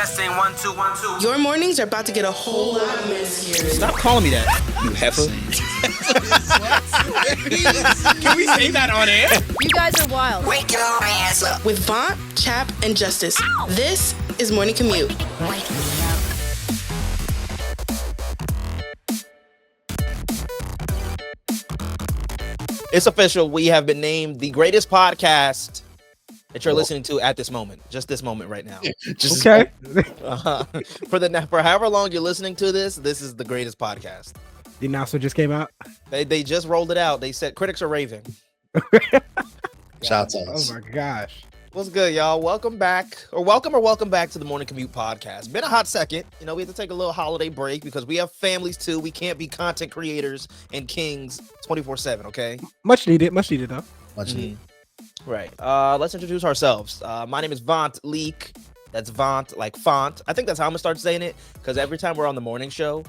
Testing 1 2 1 2. Your mornings are about to get a whole lot messier. Stop calling me that, you heifer. Can we say that on air? You guys are wild. Wake your ass up. With VONT, CHAP, and Justice. This is Morning Commute. Wake me up. It's official. We have been named the greatest podcast that you're listening to at this moment. Just this moment right now. Just okay. For however long you're listening to this is the greatest podcast. The announcement just came out. They just rolled it out. They said critics are raving. Shout outs. Oh my gosh. What's good, y'all? Welcome back to the Morning Commute podcast. Been a hot second. You know, we have to take a little holiday break because we have families too. We can't be content creators and kings 24/7, okay? Much needed though. Much needed. Right. Let's introduce ourselves. My name is VONT Leak. That's VONT, like font. I think that's how I'm gonna start saying it because every time we're on the morning show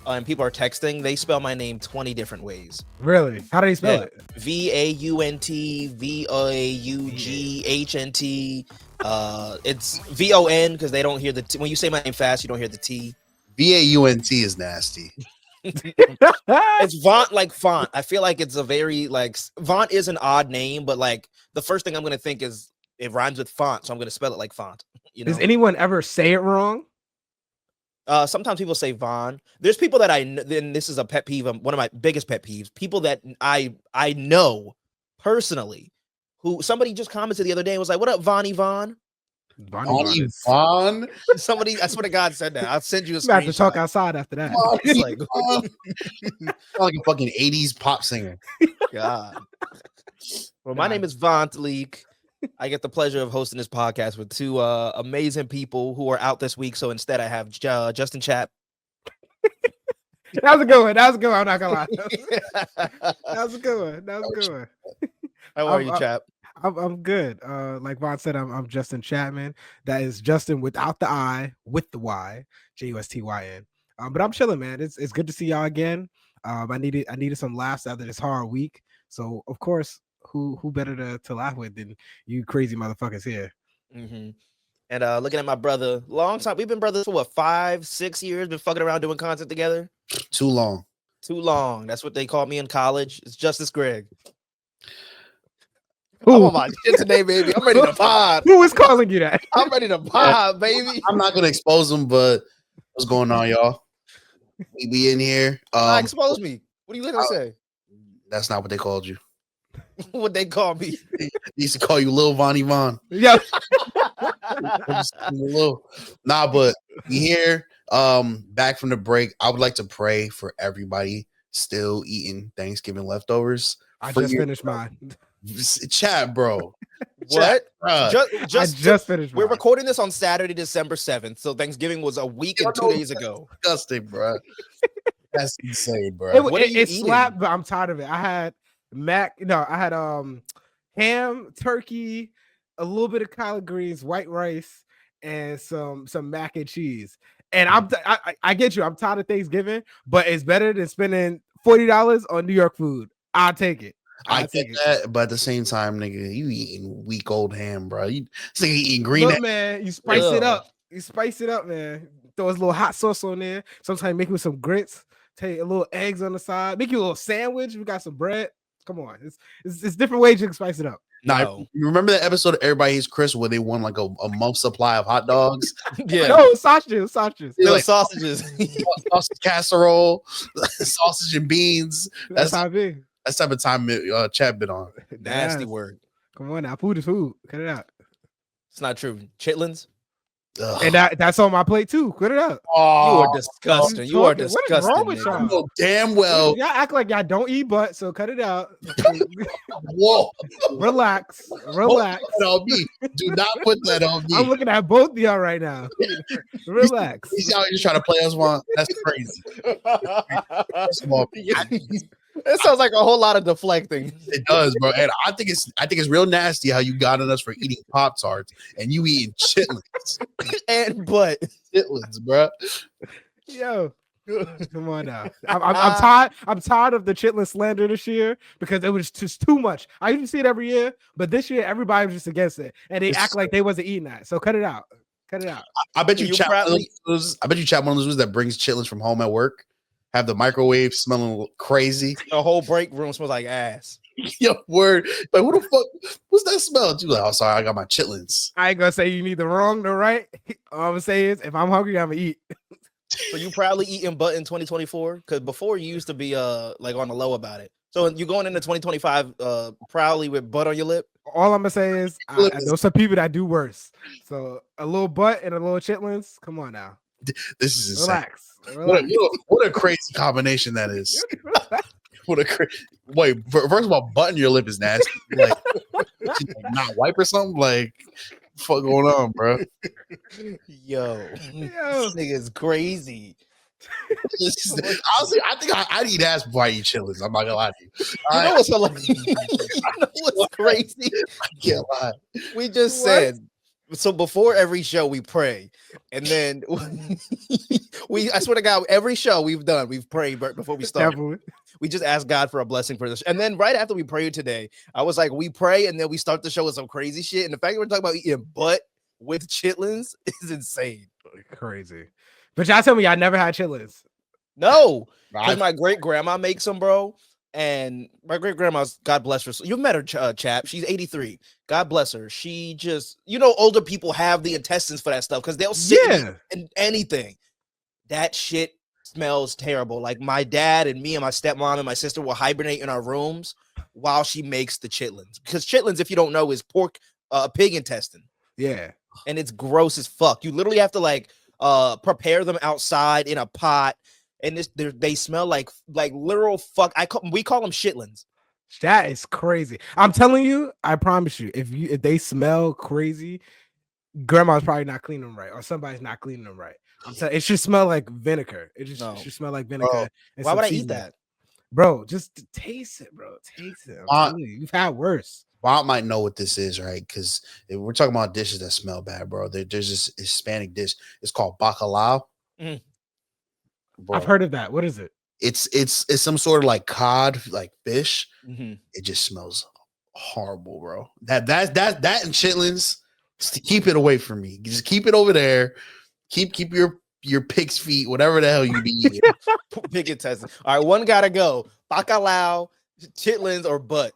and people are texting, they spell my name 20 different ways. Really? How do they spell it? VAUNT, VAUGHNT. It's VON because they don't hear the T. When you say my name fast, you don't hear the T. VAUNT is nasty. It's VONT like font. I feel like it's a very VONT is an odd name, but like the first thing I'm gonna think is it rhymes with font, so I'm gonna spell it like font. You know? Does anyone ever say it wrong? Sometimes people say Vaughn. There's people that then this is a pet peeve, one of my biggest pet peeves, people that I know personally, who somebody just commented the other day and was like, what up, Vonnie Vaughn? Vonnie Vaughn? Somebody, I swear to God, said that. I'll send you a screenshot. You have to talk outside after that. Like a fucking 80s pop singer. God. Well, my name is Vont Leak. I get the pleasure of hosting this podcast with two amazing people who are out this week. So instead, I have Justin CHAP. That was a good one. I'm not gonna lie. That was a good one. How are you, Chap? I'm good. Like Vaughn said, I'm Justin Chapman. That is Justin without the I, with the Y, JUSTYN. But I'm chilling, man. It's good to see y'all again. I needed some laughs after this hard week. So of course, who better to laugh with than you crazy motherfuckers here? Mm-hmm. And looking at my brother, long time. We've been brothers for what, 5-6 years? Been fucking around doing content together. Too long. That's what they called me in college. It's Justice Greg. Ooh. I'm on my shit today, baby. I'm ready to pod. Who was calling you that? I'm ready to pod, baby. I'm not gonna expose them, but what's going on, y'all? We be in here. Expose me. What are you looking to say? That's not what they called you. What they call me? They used to call you Lil Vonnie Vaughn. Yeah. Nah, but we here. Back from the break. I would like to pray for everybody still eating Thanksgiving leftovers. I just finished mine. Chat, bro. What? I just finished mine. We're recording this on Saturday, December 7th. So Thanksgiving was a week and 2 days ago. Disgusting, bro. That's insane, bro. It slapped, but I'm tired of it. I had ham, turkey, a little bit of collard greens, white rice, and some mac and cheese. And I get you. I'm tired of Thanksgiving, but it's better than spending $40 on New York food. I'll take it. I get that, but at the same time, nigga, you eating week old ham, bro. You eating green. Look, man, you spice it up. You spice it up, man. Throw a little hot sauce on there. Sometimes make me some grits. Take a little eggs on the side. Make you a little sandwich. We got some bread. Come on, it's different ways you can spice it up. No. You remember that episode of Everybody Hates Chris where they won like a month's supply of hot dogs? Yeah. No, sausages. Like sausages. Sausage casserole, sausage and beans. That's how it be. That's the type of time Chad been on. Nasty word. Come on now. Food is food. Cut it out. It's not true. Chitlins. Ugh. And that's on my plate too. Cut it out. Oh, you are disgusting. You are disgusting. What is wrong with I y'all? know damn well. Y'all act like y'all don't eat butt, so cut it out. Whoa. Relax. Don't put that on me. Do not put that on me. I'm looking at both of y'all right now. Relax. He's out here trying to play us one. That's crazy. First of all, it sounds like a whole lot of deflecting. It does, bro. And I think it's real nasty how you got on us for eating Pop-Tarts and you eating chitlins. And but chitlins, bro. Yo. Come on now. I'm tired of the chitlin slander this year because it was just too much. I usually see it every year, but this year everybody was just against it. And they act like they wasn't eating that. So cut it out. Cut it out. I bet You you chat. probably- I bet you chat one of those that brings chitlins from home at work. Have the microwave smelling crazy. The whole break room smells like ass. Yo, word. Like, what the fuck? What's that smell? You like? Oh, sorry, I got my chitlins. I ain't gonna say you need the wrong, the right. All I'm gonna say is, if I'm hungry, I'm gonna eat. So you probably eating butt in 2024? Because before you used to be like on the low about it. So you going into 2025 proudly with butt on your lip? All I'm gonna say is, I know some people that do worse. So a little butt and a little chitlins. Come on now, This is insane. relax. What a crazy combination that is. What a wait. First of all, button your lip is nasty. Like, not wipe or something. Like, fuck going on, bro? Yo, this nigga's crazy. Honestly, I think I eat ass before I eat chitlins. I'm not gonna lie to you. You know what's hilarious? You know what's crazy? I can't lie. We just said so before every show we pray, and then I swear to God, every show we've done, we've prayed before we start. Definitely. We just ask God for a blessing for this. And then right after we prayed today, I was like, we pray and then we start the show with some crazy shit. And the fact that we're talking about eating butt with chitlins is insane. Crazy. But y'all tell me y'all never had chitlins. No, because my great grandma makes them, bro. And my great grandma's, God bless her. So you've met her, chap. She's 83. God bless her. She just, older people have the intestines for that stuff because they'll sit in anything. That shit smells terrible. Like my dad and me and my stepmom and my sister will hibernate in our rooms while she makes the chitlins. Because chitlins, if you don't know, is pork, pig intestine. Yeah. And it's gross as fuck. You literally have to prepare them outside in a pot. And they smell like literal fuck. We call them shitlins. That is crazy. I'm telling you, I promise you, if they smell crazy, grandma's probably not cleaning them right, or somebody's not cleaning them right. I'm telling it should smell like vinegar. It should smell like vinegar. Why would I eat that? Bro, just taste it, bro. Taste it. I'm telling you, you've had worse. Bob might know what this is, right? Because if we're talking about dishes that smell bad, bro. There's this Hispanic dish. It's called bacalao. Mm. I've heard of that. What is it? It's some sort of like cod, like fish. Mm-hmm. It just smells horrible, bro. That and chitlins. Just keep it away from me. Just keep it over there. Keep your pig's feet, whatever the hell you be eating. Pig intestine. All right, one gotta go. Bacalao, chitlins, or butt.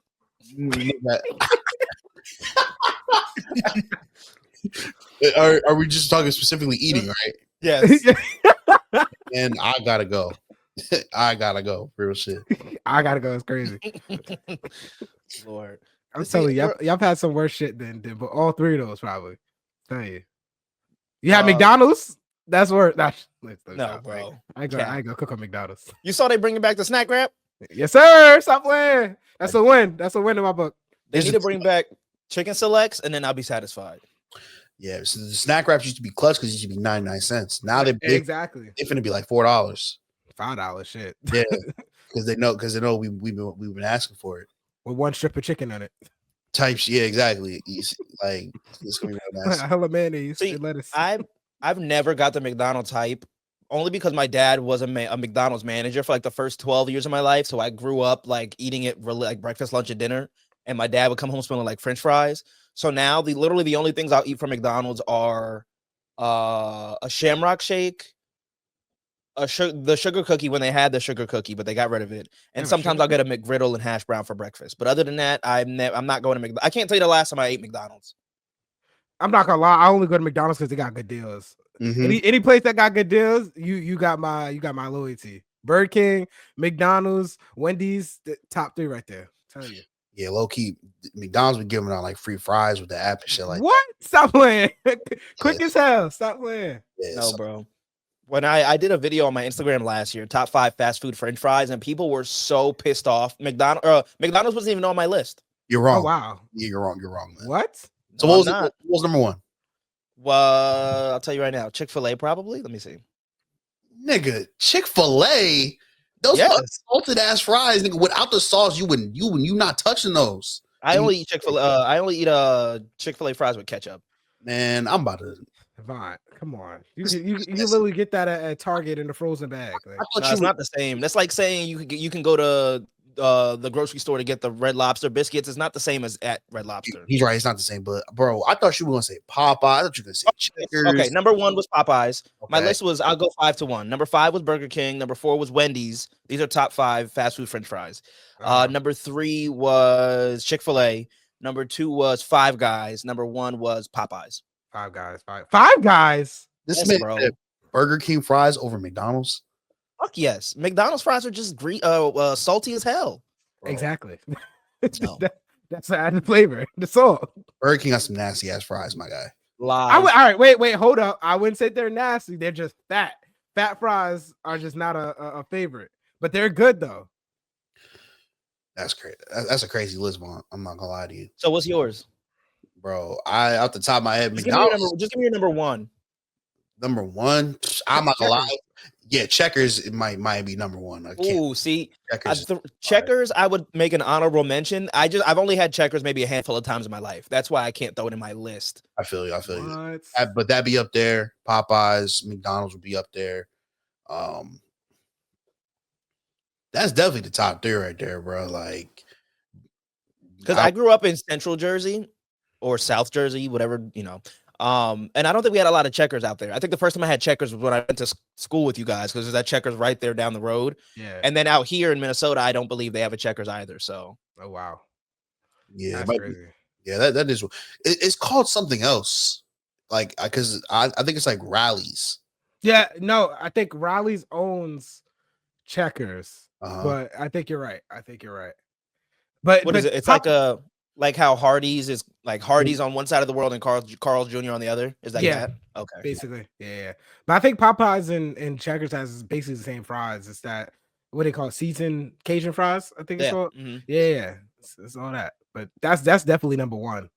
Are we just talking specifically eating, right? Yes. And I gotta go. I gotta go. Real shit. I gotta go. It's crazy. Lord. I'm telling you, y'all had some worse shit than but all three of those probably. Tell you. You had McDonald's? That's worse. No, bro. I go cook on McDonald's. You saw they bringing back the snack wrap? Yes, sir. Stop playing. That's a win. That's a win in my book. They need to bring back chicken selects, and then I'll be satisfied. Yeah, so the snack wraps used to be clutch because it used to be 99 cents. Now they're big. Exactly. They're finna be like $4. $5 shit. Yeah, because they know we've been asking for it. With one strip of chicken on it. Types, yeah, exactly. Like it's gonna be real nasty. Hella mayonnaise. See, lettuce. I've never got the McDonald's type, only because my dad was a McDonald's manager for like the first 12 years of my life. So I grew up like eating it like breakfast, lunch, and dinner. And my dad would come home smelling like French fries. So now literally the only things I'll eat from McDonald's are a Shamrock Shake, the sugar cookie when they had the sugar cookie, but they got rid of it. And sometimes I'll get a McGriddle and hash brown for breakfast. But other than that, I'm not going to McDonald's. I can't tell you the last time I ate McDonald's. I'm not gonna lie. I only go to McDonald's because they got good deals. Mm-hmm. Any place that got good deals, you got my loyalty. Burger King, McDonald's, Wendy's, the top 3 right there. I'm telling you. Yeah, low key, McDonald's be giving out like free fries with the app and shit like what? Stop playing. Quick as hell. Stop playing. Yeah, No, bro. When I did a video on my Instagram last year, top 5 fast food French fries, and people were so pissed off. McDonald's wasn't even on my list. You're wrong. Oh, wow. Yeah, you're wrong. You're wrong, man. What? So No, what was number 1? Well, I'll tell you right now. Chick-fil-A probably. Let me see. Nigga, Chick-fil-A. Those salted ass fries, nigga. Without the sauce, you not touching those. I only eat Chick-fil-A. I only eat Chick-fil-A fries with ketchup. Man, I'm about to. VONT, come on. You literally get that at Target in the frozen bag. Like, No, it's not the same. That's like saying you can go to the grocery store to get the Red Lobster biscuits. It's not the same as at Red Lobster. He's right. It's not the same, but bro, I thought you were gonna say Popeye. I thought you were gonna say Checkers. Okay, number 1 was Popeyes. My Okay. list was I'll go 5 to 1. Number 5 was Burger King. Number 4 was Wendy's. These are top 5 fast food French fries. Number 3 was Chick-fil-A. Number 2 was Five Guys. Number 1 was Popeyes. Five Guys. This Yes, man bro. said Burger King fries over McDonald's. Fuck yes. McDonald's fries are just salty as hell. Bro. Exactly. No. That's the added flavor. The salt. Burger King got some nasty ass fries, my guy. Lies. All right, wait, hold up. I wouldn't say they're nasty. They're just fat. Fat fries are just not a favorite, but they're good though. That's crazy. That's a crazy list, Vaughn. I'm not gonna lie to you, So what's yours? bro. I off the top of my head, Just give me your McDonald's just give me your number 1. number 1. I'm not gonna lie. Yeah, Checkers it might be number 1. I can't. Ooh, see, Checkers. Checkers, I would make an honorable mention. I've only had Checkers maybe a handful of times in my life. That's why I can't throw it in my list. I feel you. What? But that'd be up there. Popeyes, McDonald's would be up there. That's definitely the top 3 right there, bro. Like, Because I grew up in Central Jersey or South Jersey, whatever, you know. And I don't think we had a lot of Checkers out there. I think the first time I had Checkers was when I went to school with you guys, because there's that Checkers right there down the road. Yeah. And then out here in Minnesota, I don't believe they have a Checkers either. So Oh wow. yeah, That's it might be- crazy. yeah, that is. It's called something else. Like, because I think it's like Rallies. Yeah, no, I think Riley's owns Checkers, Uh-huh. but I think you're right. But what is it? It's like how Hardee's is like Hardee's on one side of the world and Carl's Jr. on the other. Is that Yeah. that? Okay. basically, yeah. But I think Popeyes and Checkers has basically the same fries. It's that what they call it, seasoned Cajun fries. I think it's Yeah. called. Mhm. Yeah, it's all that. But that's definitely number 1.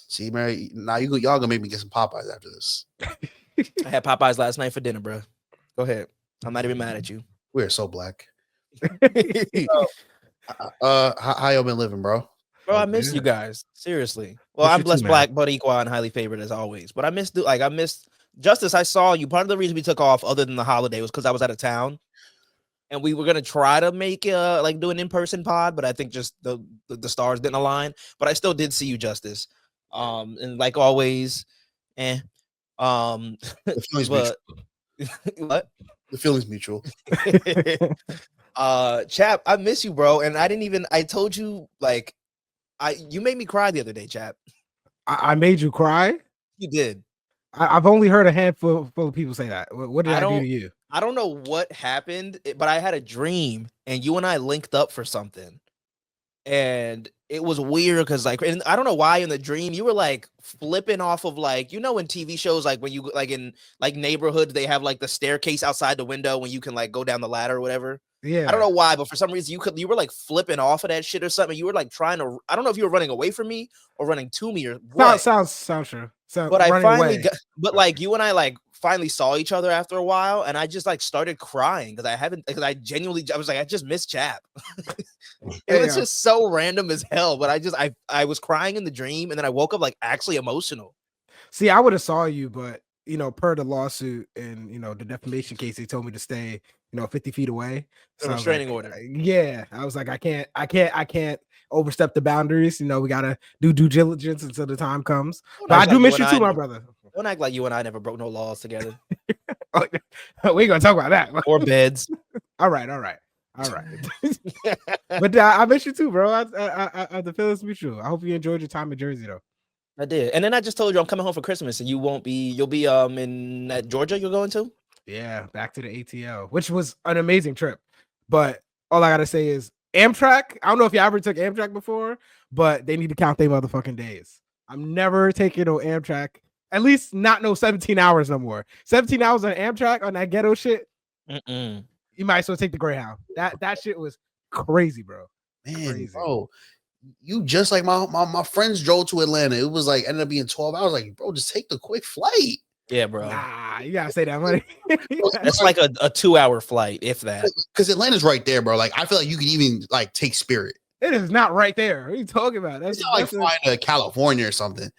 See, Mary, now y'all gonna make me get some Popeyes after this. I had Popeyes last night for dinner, bro. Go ahead. I'm not even mad at you. We're so black. How y'all been living, bro? Bro, Oh, I miss yeah. you guys. Seriously. Well, Miss I'm you too, blessed, man. black, but equal and highly favored as always. But I missed Justice. I saw you. Part of the reason we took off, other than the holiday, was because I was out of town, and we were gonna try to make do an in-person pod, but I think just the stars didn't align. But I still did see you, Justice. And like always, The feelings but mutual. what? The feelings mutual. Chap, I miss you, bro. And I told you, like, you made me cry the other day, Chap. I made you cry. You did. I've only heard a handful of people say that. What did I do to you? I don't know what happened, but I had a dream and you and I linked up for something. And it was weird because, like, and I don't know why in the dream you were like flipping off of, like, you know, in TV shows, like when you like in like neighborhoods, they have like the staircase outside the window when you can like go down the ladder or whatever. Yeah. I don't know why, but for some reason you were like flipping off of that shit or something. You were like trying to, I don't know if you were running away from me or running to me or what. Sounds true. So, But I running finally away. got, but like you and I like finally saw each other after a while, and I just like started crying because I genuinely, I was like, I just miss Chap. It was Yeah. just so random as hell, but I was crying in the dream, and then I woke up like actually emotional. See, I would have saw you, but you know, per the lawsuit and you know the defamation case, they told me to stay, 50 feet away. A I was restraining like, order. Yeah, I was like, I can't overstep the boundaries. You know, we gotta do due diligence until the time comes. Don't But I act do like miss you you and too, I my ne- brother. Don't act like you and I never broke no laws together We ain't gonna talk about that. or beds. All right. But I miss you too, bro. The feelings mutual. I hope you enjoyed your time in Jersey, though. I did, and then I just told you I'm coming home for Christmas, and you'll be in Georgia. You're going to? Yeah, back to the ATL, which was an amazing trip. But all I gotta say is Amtrak. I don't know if you ever took Amtrak before, but they need to count their motherfucking days. I'm never taking no Amtrak. At least not no 17 hours no more. 17 hours on Amtrak on that ghetto shit. Mm-mm. You might as well take the Greyhound. That shit was crazy, bro. Man, Crazy. bro, you just like my friends drove to Atlanta. It was like ended up being 12 hours. Like, bro, just take the quick flight. Yeah, bro. Nah, you gotta say that money. That's like a 2-hour flight, if that. Because Atlanta's right there, bro. Like, I feel like you can even like take Spirit. It is not right there. What are you talking about? It's not like flying to California or something.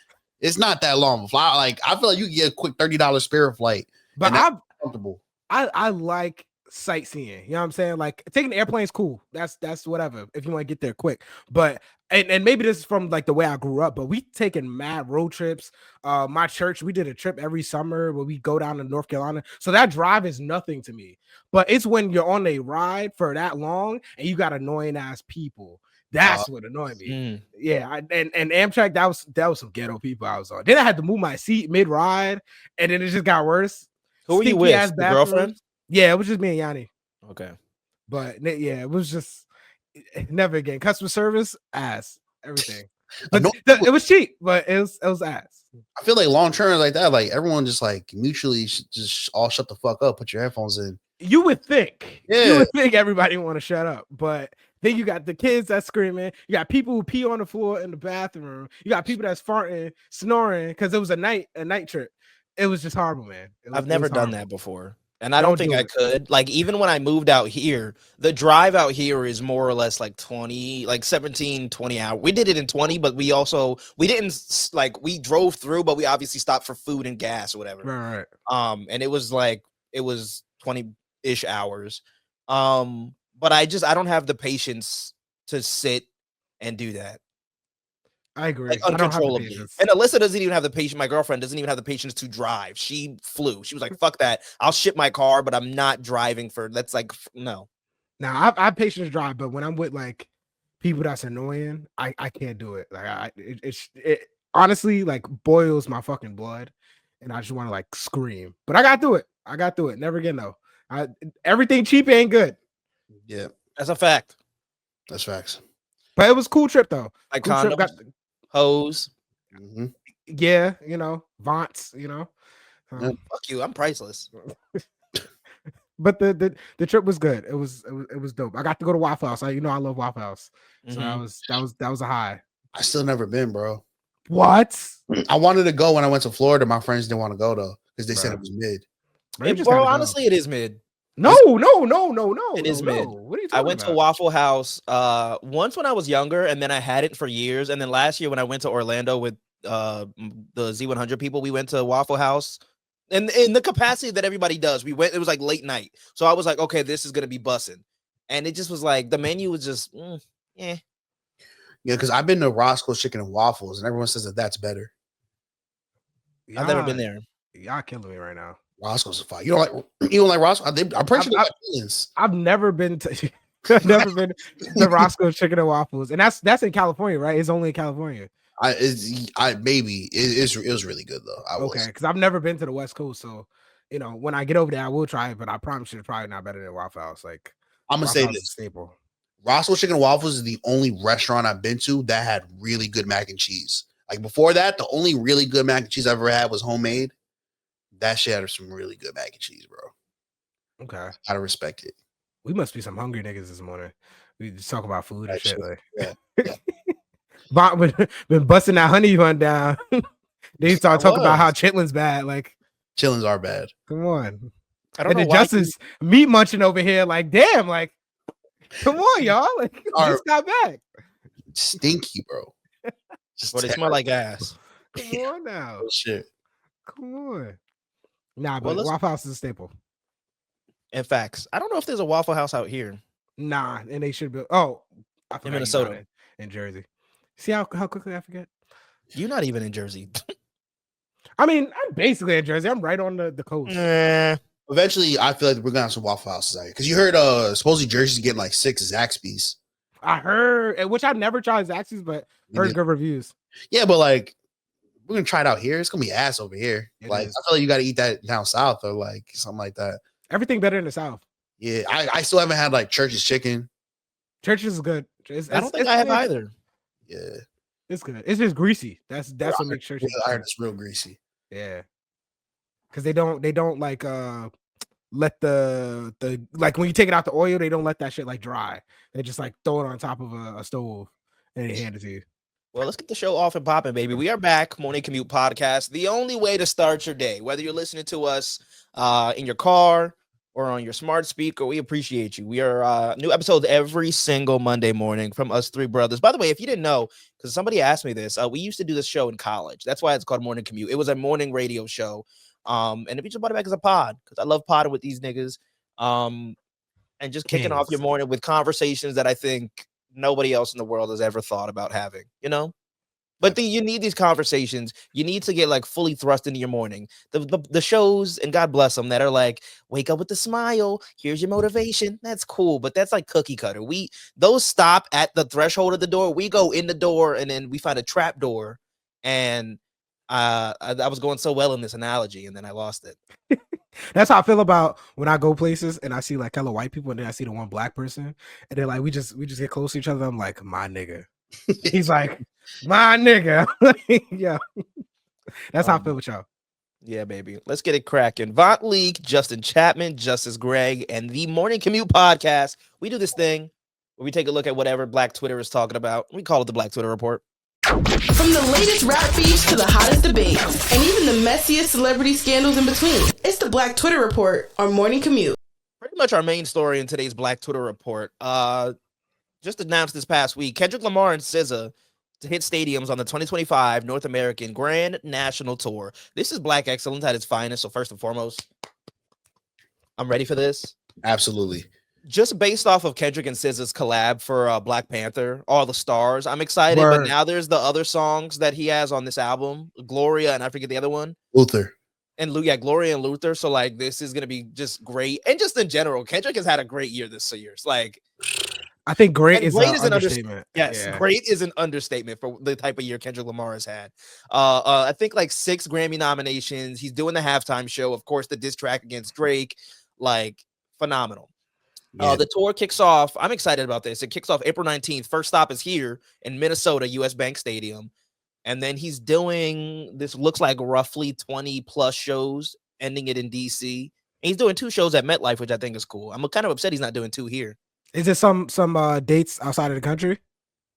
It's not that long of a flight. Like, I feel like you can get a quick $30 Spirit flight. but and that's comfortable. I like sightseeing. You know what I'm saying? Like taking the airplane is cool. That's whatever if you want to get there quick. But and maybe this is from like the way I grew up, but we taking mad road trips. My church, we did a trip every summer where we go down to North Carolina. So that drive is nothing to me. But it's when you're on a ride for that long and you got annoying ass people. That's what annoyed me. Yeah, and Amtrak, that was some ghetto people I was on. Then I had to move my seat mid ride, and then it just got worse. Who were you with? Your girlfriend? Yeah, it was just me and Yanni. Okay. But yeah, it was just never again. Customer service, ass, everything. But it was cheap, but it was ass. I feel like long term like that, like everyone just like mutually just all shut the fuck up, put your headphones in. You would think, Yeah, you would think everybody want to shut up, but then you got the kids that's screaming. You got people who pee on the floor in the bathroom. You got people that's farting, snoring because it was a night trip. It was just horrible, man. I've never done that before. And I don't think I could. Like, even when I moved out here, the drive out here is more or less like 17, 20 hours. We did it in 20, but we didn't like, we drove through, but we obviously stopped for food and gas or whatever. Right. And it was 20-ish hours. But I don't have the patience to sit and do that. I agree. Like, uncontrollably. And Alyssa doesn't even have the patience. My girlfriend doesn't even have the patience to drive. She flew. She was like, fuck that. I'll ship my car, but I'm not driving that's like, no. Now I have patience to drive, but when I'm with like people that's annoying, I can't do it. Like it honestly like boils my fucking blood, and I just want to like scream. But I got through it. Never again though. Everything cheap ain't good. Yeah, that's a fact. That's facts. But it was a cool trip though. Like cool condoms, hose. Mm-hmm. Yeah, VONTs, Fuck you, I'm priceless. But the trip was good. It was dope. I got to go to Waffle House. I love Waffle House. So that was a high. I still never been, bro. What? I wanted to go when I went to Florida. My friends didn't want to go though because they said it was mid. Bro, honestly, it is mid. No. It is mid. What are you talking I went to Waffle House once when I was younger, and then I had it for years. And then last year when I went to Orlando with the Z100 people, we went to Waffle House. And in the capacity that everybody does, we went, it was like late night. So I was like, okay, this is going to be bussing. And it just was like, the menu was just, Yeah, because I've been to Roscoe's Chicken and Waffles, and everyone says that's better. I've never been there. Y'all killing me right now. Roscoe's a fire. You don't like Roscoe? I'm pretty sure I've never been to I've never been to Roscoe's Chicken and Waffles, and that's in California, right? It's only in California. Maybe it was really good though. Okay, because I've never been to the West Coast, so when I get over there, I will try it. But I promise you, it's probably not better than Waffle House. Like I'm gonna say this: staple. Roscoe's Chicken and Waffles is the only restaurant I've been to that had really good mac and cheese. Like before that, the only really good mac and cheese I ever had was homemade. That shit had some really good mac and cheese, bro. Okay, gotta respect it. We must be some hungry niggas this morning. We just talk about food and shit. Like, yeah. been busting that honey bun down. They start talking about how Chitlins bad. Like Chitlins are bad. Come on. I don't know why Justice meat munching over here. Like, damn, like, come on, y'all. Like, just got back. Stinky, bro. But it smell like ass. Come on now. Oh, shit. Come on. Nah, but Waffle House is a staple. In facts, I don't know if there's a Waffle House out here. Nah, and they should be. Oh, in Minnesota, in Jersey. See how quickly I forget. You're not even in Jersey. I mean, I'm basically in Jersey. I'm right on the coast. Eventually, I feel like we're gonna have some Waffle Houses out here because you heard supposedly Jersey's getting like 6 Zaxby's. I heard, which I've never tried Zaxby's, but heard good reviews. Yeah, but like we're gonna try it out here. It's gonna be ass over here. I feel like you got to eat that down south or like something like that. Everything better in the south. Yeah, I still haven't had like Church's chicken. Church's is good. I don't think I have either. Yeah, it's good. It's just greasy. That's what makes Church's. I heard it's real greasy. Yeah, because they don't like let the like when you take it out the oil, they don't let that shit like dry. They just like throw it on top of a stove and they hand it to you. Well, let's get the show off and popping, baby. We are back, Morning Commute Podcast. The only way to start your day, whether you're listening to us in your car or on your smart speaker, we appreciate you. We are new episodes every single Monday morning from us three brothers. By the way, if you didn't know, because somebody asked me this, we used to do this show in college. That's why it's called Morning Commute. It was a morning radio show. And if you just brought it back as a pod, because I love podding with these niggas. and just kicking off your Kings. morning with conversations that I think nobody else in the world has ever thought about having, you know? But you need these conversations. You need to get like fully thrust into your morning. The shows, and God bless them, that are like, wake up with a smile. Here's your motivation. That's cool, but that's like cookie cutter. Those stop at the threshold of the door. We go in the door and then we find a trap door. And I was going so well in this analogy, and then I lost it. That's how I feel about when I go places and I see like hella white people, and then I see the one black person, and they're like, we just get close to each other. I'm like, my nigga. He's like, my nigga. Yeah. That's how I feel with y'all. Yeah, baby. Let's get it cracking. VONT Leak, Justin Chapman, Justice Greg, and the Morning Commute podcast. We do this thing where we take a look at whatever Black Twitter is talking about. We call it the Black Twitter Report. From the latest rap beefs to the hottest debates, and even the messiest celebrity scandals in between, it's the Black Twitter Report on Morning Commute. Pretty much our main story in today's Black Twitter Report. Just announced this past week, Kendrick Lamar and SZA to hit stadiums on the 2025 North American Grand National Tour. This is Black excellence at its finest. So first and foremost, I'm ready for this. Absolutely. Just based off of Kendrick and SZA's collab for Black Panther, All the Stars, I'm excited. Word. But now there's the other songs that he has on this album, Gloria, and I forget the other one. Luther. And Gloria and Luther. So like, this is gonna be just great. And just in general, Kendrick has had a great year this year. It's like, I think great is an an understatement. Yes, Yeah. great is an understatement for the type of year Kendrick Lamar has had. I think like 6 Grammy nominations. He's doing the halftime show, of course, the diss track against Drake, like phenomenal. Yeah. The tour kicks off. I'm excited about this. It kicks off April 19th. First stop is here in Minnesota, US Bank Stadium. And then he's doing this, looks like roughly 20 plus shows, ending it in DC. And he's doing 2 shows at MetLife, which I think is cool. I'm kind of upset he's not doing 2 here. Is it some dates outside of the country?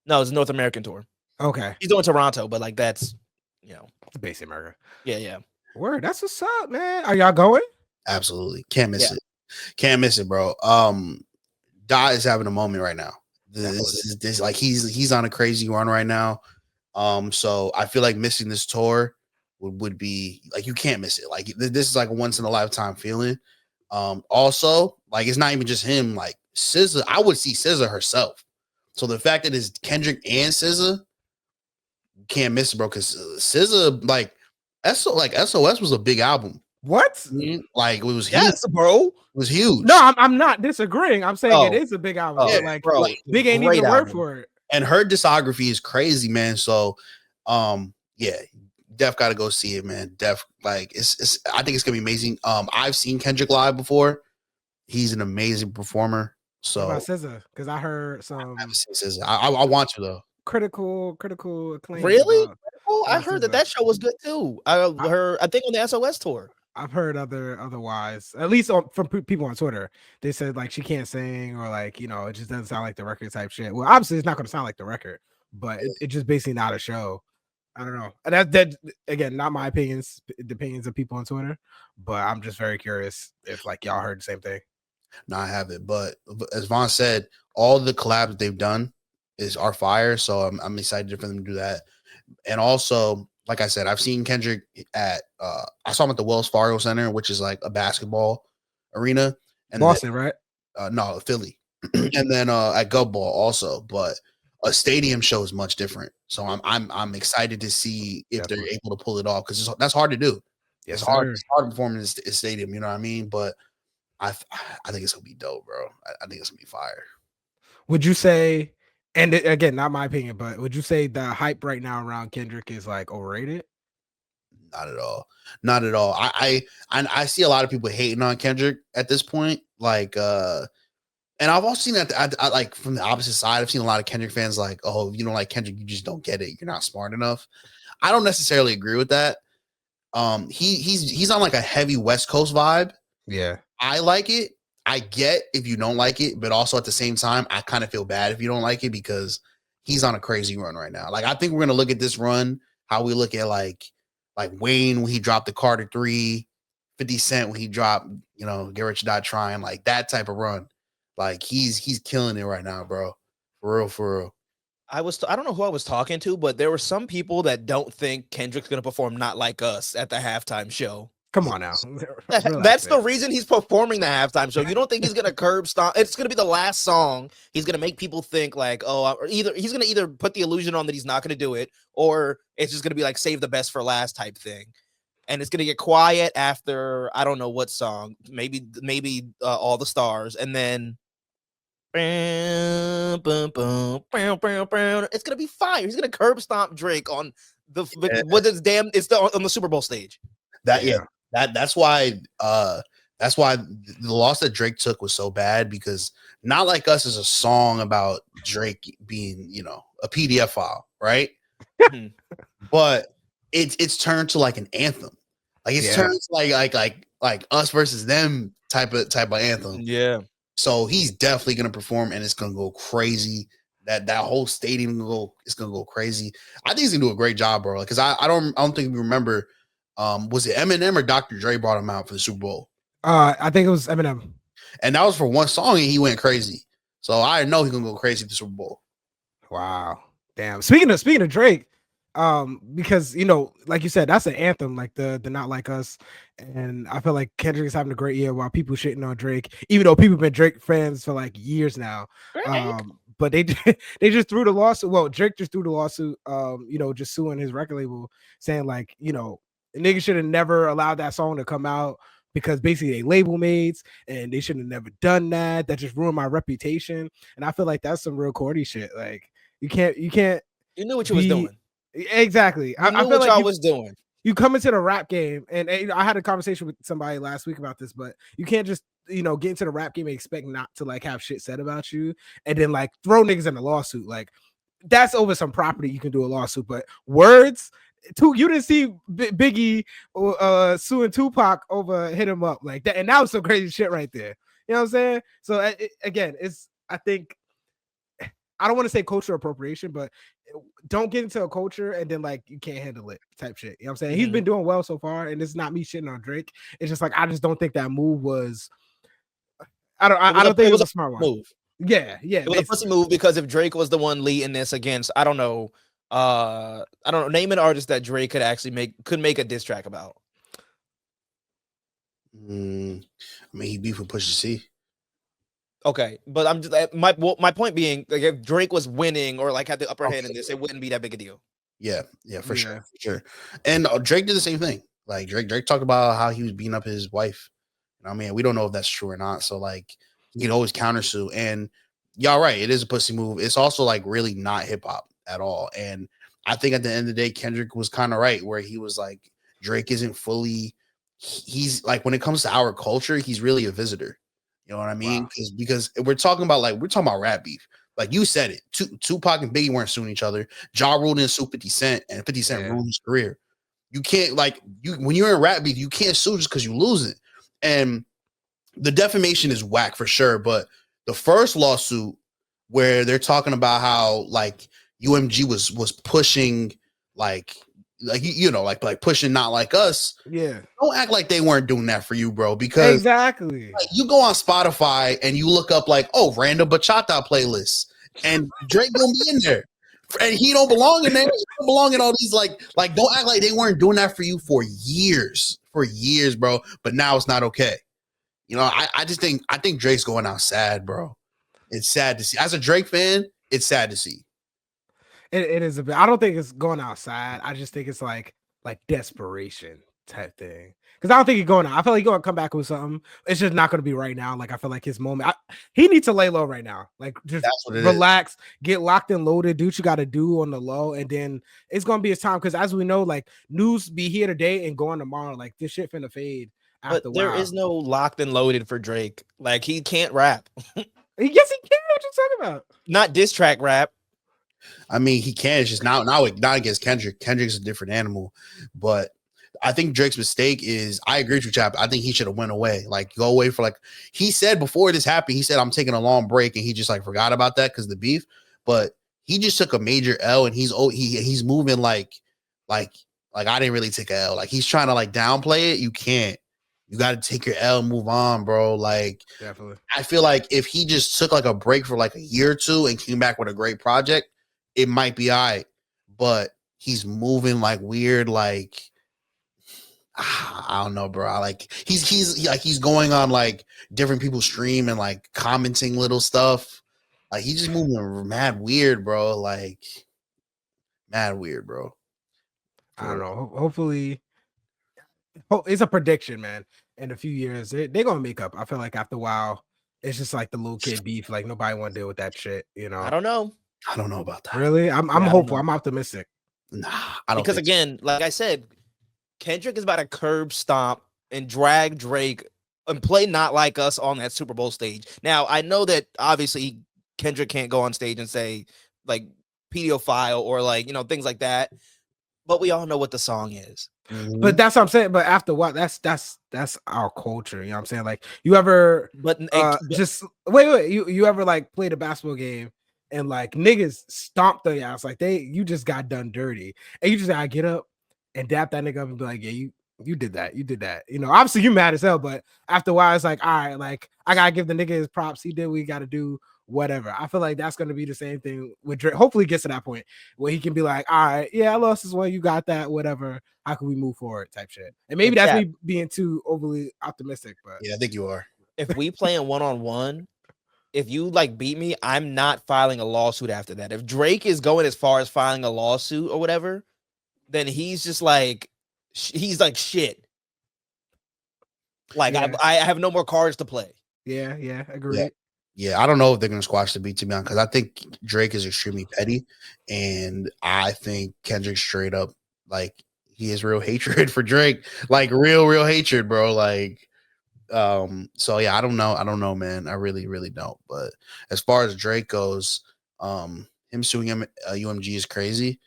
No, it's a North American tour. Okay. He's doing Toronto, but like that's, It's basic America. yeah. Word. That's what's up, man. Are y'all going? Absolutely. Can't miss it. Can't miss it, bro. Dot is having a moment right now. This like he's on a crazy run right now. So I feel like missing this tour would be like, you can't miss it. Like this is like a once in a lifetime feeling. Also, like it's not even just him, like SZA, I would see SZA herself. So the fact that it's Kendrick and SZA, can't miss it, bro. Because SZA, like SOS was a big album. What? Like it was huge. Yes, bro. It was huge. No, I'm not disagreeing. I'm saying it is a big album. Oh, but like, bro, big ain't great even the word album. for it. And her discography is crazy, man. So, yeah, Def got to go see it, man. Def, like, it's. I think it's gonna be amazing. I've seen Kendrick live before. He's an amazing performer. So, What about SZA? Because I heard some I haven't seen SZA. I want to though. critical acclaim. Really? about- Oh, I about heard SZA. that show was good too. I think on the SOS tour. I've heard otherwise, at least from people on Twitter, they said like she can't sing, or like, it just doesn't sound like the record type shit. Well, obviously it's not going to sound like the record, but it just basically not a show. I don't know. And that again, not my opinions, the opinions of people on Twitter, but I'm just very curious if like y'all heard the same thing. No, I haven't. But as Vaughn said, all the collabs they've done are fire. So I'm excited for them to do that. And also, like I said, I've seen Kendrick I saw him at the Wells Fargo Center, which is like a basketball arena. And Boston, right? No, Philly. And then at Gov Ball also, but a stadium show is much different. So I'm excited to see if they're able to pull it off, because that's hard to do. Yes, It's hard sir. to perform in a stadium, you know what I mean? But I think it's gonna be dope, bro. I think it's gonna be fire. Would you say, and again, not my opinion, but would you say the hype right now around Kendrick is like overrated? Not at all. Not at all. I see a lot of people hating on Kendrick at this point. Like, and I've also seen that I like from the opposite side. I've seen a lot of Kendrick fans like, oh, if you don't like Kendrick, you just don't get it. You're not smart enough. I don't necessarily agree with that. He's on like a heavy West Coast vibe. Yeah. I like it. I get if you don't like it, but also at the same time, I kind of feel bad if you don't like it, because he's on a crazy run right now. Like, I think we're gonna look at this run how we look at like Wayne when he dropped the Carter 3, 50 Cent when he dropped, Get Rich or Die Trying, like that type of run. Like he's killing it right now, bro. For real. I don't know who I was talking to, but there were some people that don't think Kendrick's gonna perform Not Like Us at the halftime show Come on now. That's Relax, the man. reason he's performing the halftime show. You don't think he's gonna curb stomp? It's gonna be the last song. He's gonna make people think like, oh, or either he's gonna either put the illusion on that he's not gonna do it, or it's just gonna be like save the best for last type thing. And it's gonna get quiet after I don't know what song, maybe All the Stars, and then it's gonna be fire. He's gonna curb stomp Drake on the on the Super Bowl stage. That's why the loss that Drake took was so bad, because Not Like Us is a song about Drake being, you know, a PDF file, right? But it's turned to like an anthem. Like it's turned to like us versus them type of anthem. Yeah. So he's definitely gonna perform, and it's gonna go crazy. That whole stadium it's gonna go crazy. I think he's gonna do a great job, bro. Because I don't think we remember. Was it Eminem or Dr. Dre brought him out for the Super Bowl? I think it was Eminem, and that was for one song, and he went crazy. So I know he's gonna go crazy at the Super Bowl. Wow, damn. Speaking of Drake, because you know, like you said, that's an anthem, like the Not Like Us, and I feel like Kendrick is having a great year while people shitting on Drake, even though people have been Drake fans for like years now. But they just threw the lawsuit. Well, Drake just threw the lawsuit, you know, just suing his record label, saying like, you know, the nigga should have never allowed that song to come out because basically they label mates and they should have never done that. That just ruined my reputation. And I feel like that's some real corny shit. Like you can't. You knew what you was doing. Exactly. I knew what y'all was doing. You come into the rap game, and I had a conversation with somebody last week about this, but you can't just, you know, get into the rap game and expect not to like have shit said about you and then like throw niggas in a lawsuit. Like that's over some property. You can do a lawsuit, but words. You didn't see Biggie suing Tupac over Hit 'Em Up like that, and that was some crazy shit right there. You know what I'm saying? So again, I think I don't want to say cultural appropriation, but don't get into a culture and then like you can't handle it type shit. You know what I'm saying? He's been doing well so far, and it's not me shitting on Drake. It's just like I just don't think that move was. I don't think it was a smart move. Yeah. It was a pussy move, because if Drake was the one leading this against, I don't know, name an artist that Drake could actually make a diss track about. I mean, he beefed with Pusha C. Okay, but I'm just my point being, like, if Drake was winning or like had the upper hand in this, it wouldn't be that big a deal. Yeah, for sure. And Drake did the same thing. Like Drake talked about how he was beating up his wife. I mean, we don't know if that's true or not. So like, you can always countersue. And y'all right, it is a pussy move. It's also like really not hip hop at all. And I think at the end of the day, Kendrick was kind of right, where he was like, Drake isn't fully. He's like, when it comes to our culture, he's really a visitor. You know what I mean? Wow. Because we're talking about rap beef. Like you said it. Tupac and Biggie weren't suing each other. Ja Rule didn't sue 50 Cent, and 50 Cent ruined his career. You can't when you're in rap beef, you can't sue just because you lose it. And the defamation is whack for sure. But the first lawsuit where they're talking about how like UMG was pushing like pushing Not Like Us. Yeah. Don't act like they weren't doing that for you, bro. Because exactly, like, you go on Spotify and you look up like, oh, random bachata playlists, and Drake gonna be in there, and he don't belong in there. He don't belong in all these like. Don't act like they weren't doing that for you for years, bro. But now it's not okay. You know, I think Drake's going out sad, bro. It's sad to see. As a Drake fan, it's sad to see. It is a bit. I don't think it's going outside. I just think it's like desperation type thing. Because I don't think he's going out. I feel like he's going to come back with something. It's just not going to be right now. Like I feel like his moment. He needs to lay low right now. Like just relax, get locked and loaded, do what you got to do on the low, and then it's going to be his time. Because as we know, like news be here today and gone tomorrow. Like this shit finna fade. But there is no locked and loaded for Drake. Like he can't rap. Yes, he can. What you talking about? Not diss track rap. I mean, he can. It's just not against Kendrick. Kendrick's a different animal. But I think Drake's mistake is, I agree with you, Chap. I think he should have went away. Like, go away for like, he said before this happened, he said, I'm taking a long break, and he just like forgot about that because of the beef. But he just took a major L, and he's moving like I didn't really take a L. Like he's trying to like downplay it. You can't. You got to take your L and move on, bro. Like, definitely. I feel like if he just took like a break for like a year or two and came back with a great project, it might be all right. But he's moving like weird, like I don't know, bro. He's going on like different people's stream and like commenting little stuff. Like he's just moving mad weird, bro. Like mad weird, bro. I don't know. Hopefully, it's a prediction, man. In a few years, they're gonna make up. I feel like after a while, it's just like the little kid beef. Like nobody want to deal with that shit. You know. I don't know. I don't know about that. Really, I'm I don't hopeful. know. I'm optimistic. Nah, I don't Because think so. again, like I said, Kendrick is about to curb stomp and drag Drake and play Not Like Us on that Super Bowl stage. Now, I know that obviously Kendrick can't go on stage and say like pedophile or like, you know, things like that. But we all know what the song is. But that's what I'm saying. But after what, that's our culture. You know what I'm saying? Like you ever But just wait, you ever like played a basketball game and like niggas stomped their ass, like you just got done dirty, and you just gotta get up and dap that nigga up and be like, yeah, you did that. You know, obviously you mad as hell, but after a while it's like, all right, like I gotta give the nigga his props. He did what he gotta do, whatever. I feel like that's gonna be the same thing with Drake. Hopefully he gets to that point where he can be like, all right, yeah, I lost this one, you got that, whatever. How can we move forward? Type shit. And maybe that's me being too overly optimistic, but yeah, I think you are. if we play in one-on-one, if you like beat me, I'm not filing a lawsuit after that. If Drake is going as far as filing a lawsuit or whatever, then he's just like, he's like shit. Like yeah. I have no more cards to play. Yeah, agreed. Yeah, I don't know if they're gonna squash the beat, to be honest, because I think Drake is extremely petty, and I think Kendrick straight up like he has real hatred for Drake, like real hatred, bro. Like, so yeah, I don't know, man. I really don't. But as far as Drake goes, him suing him UMG is crazy.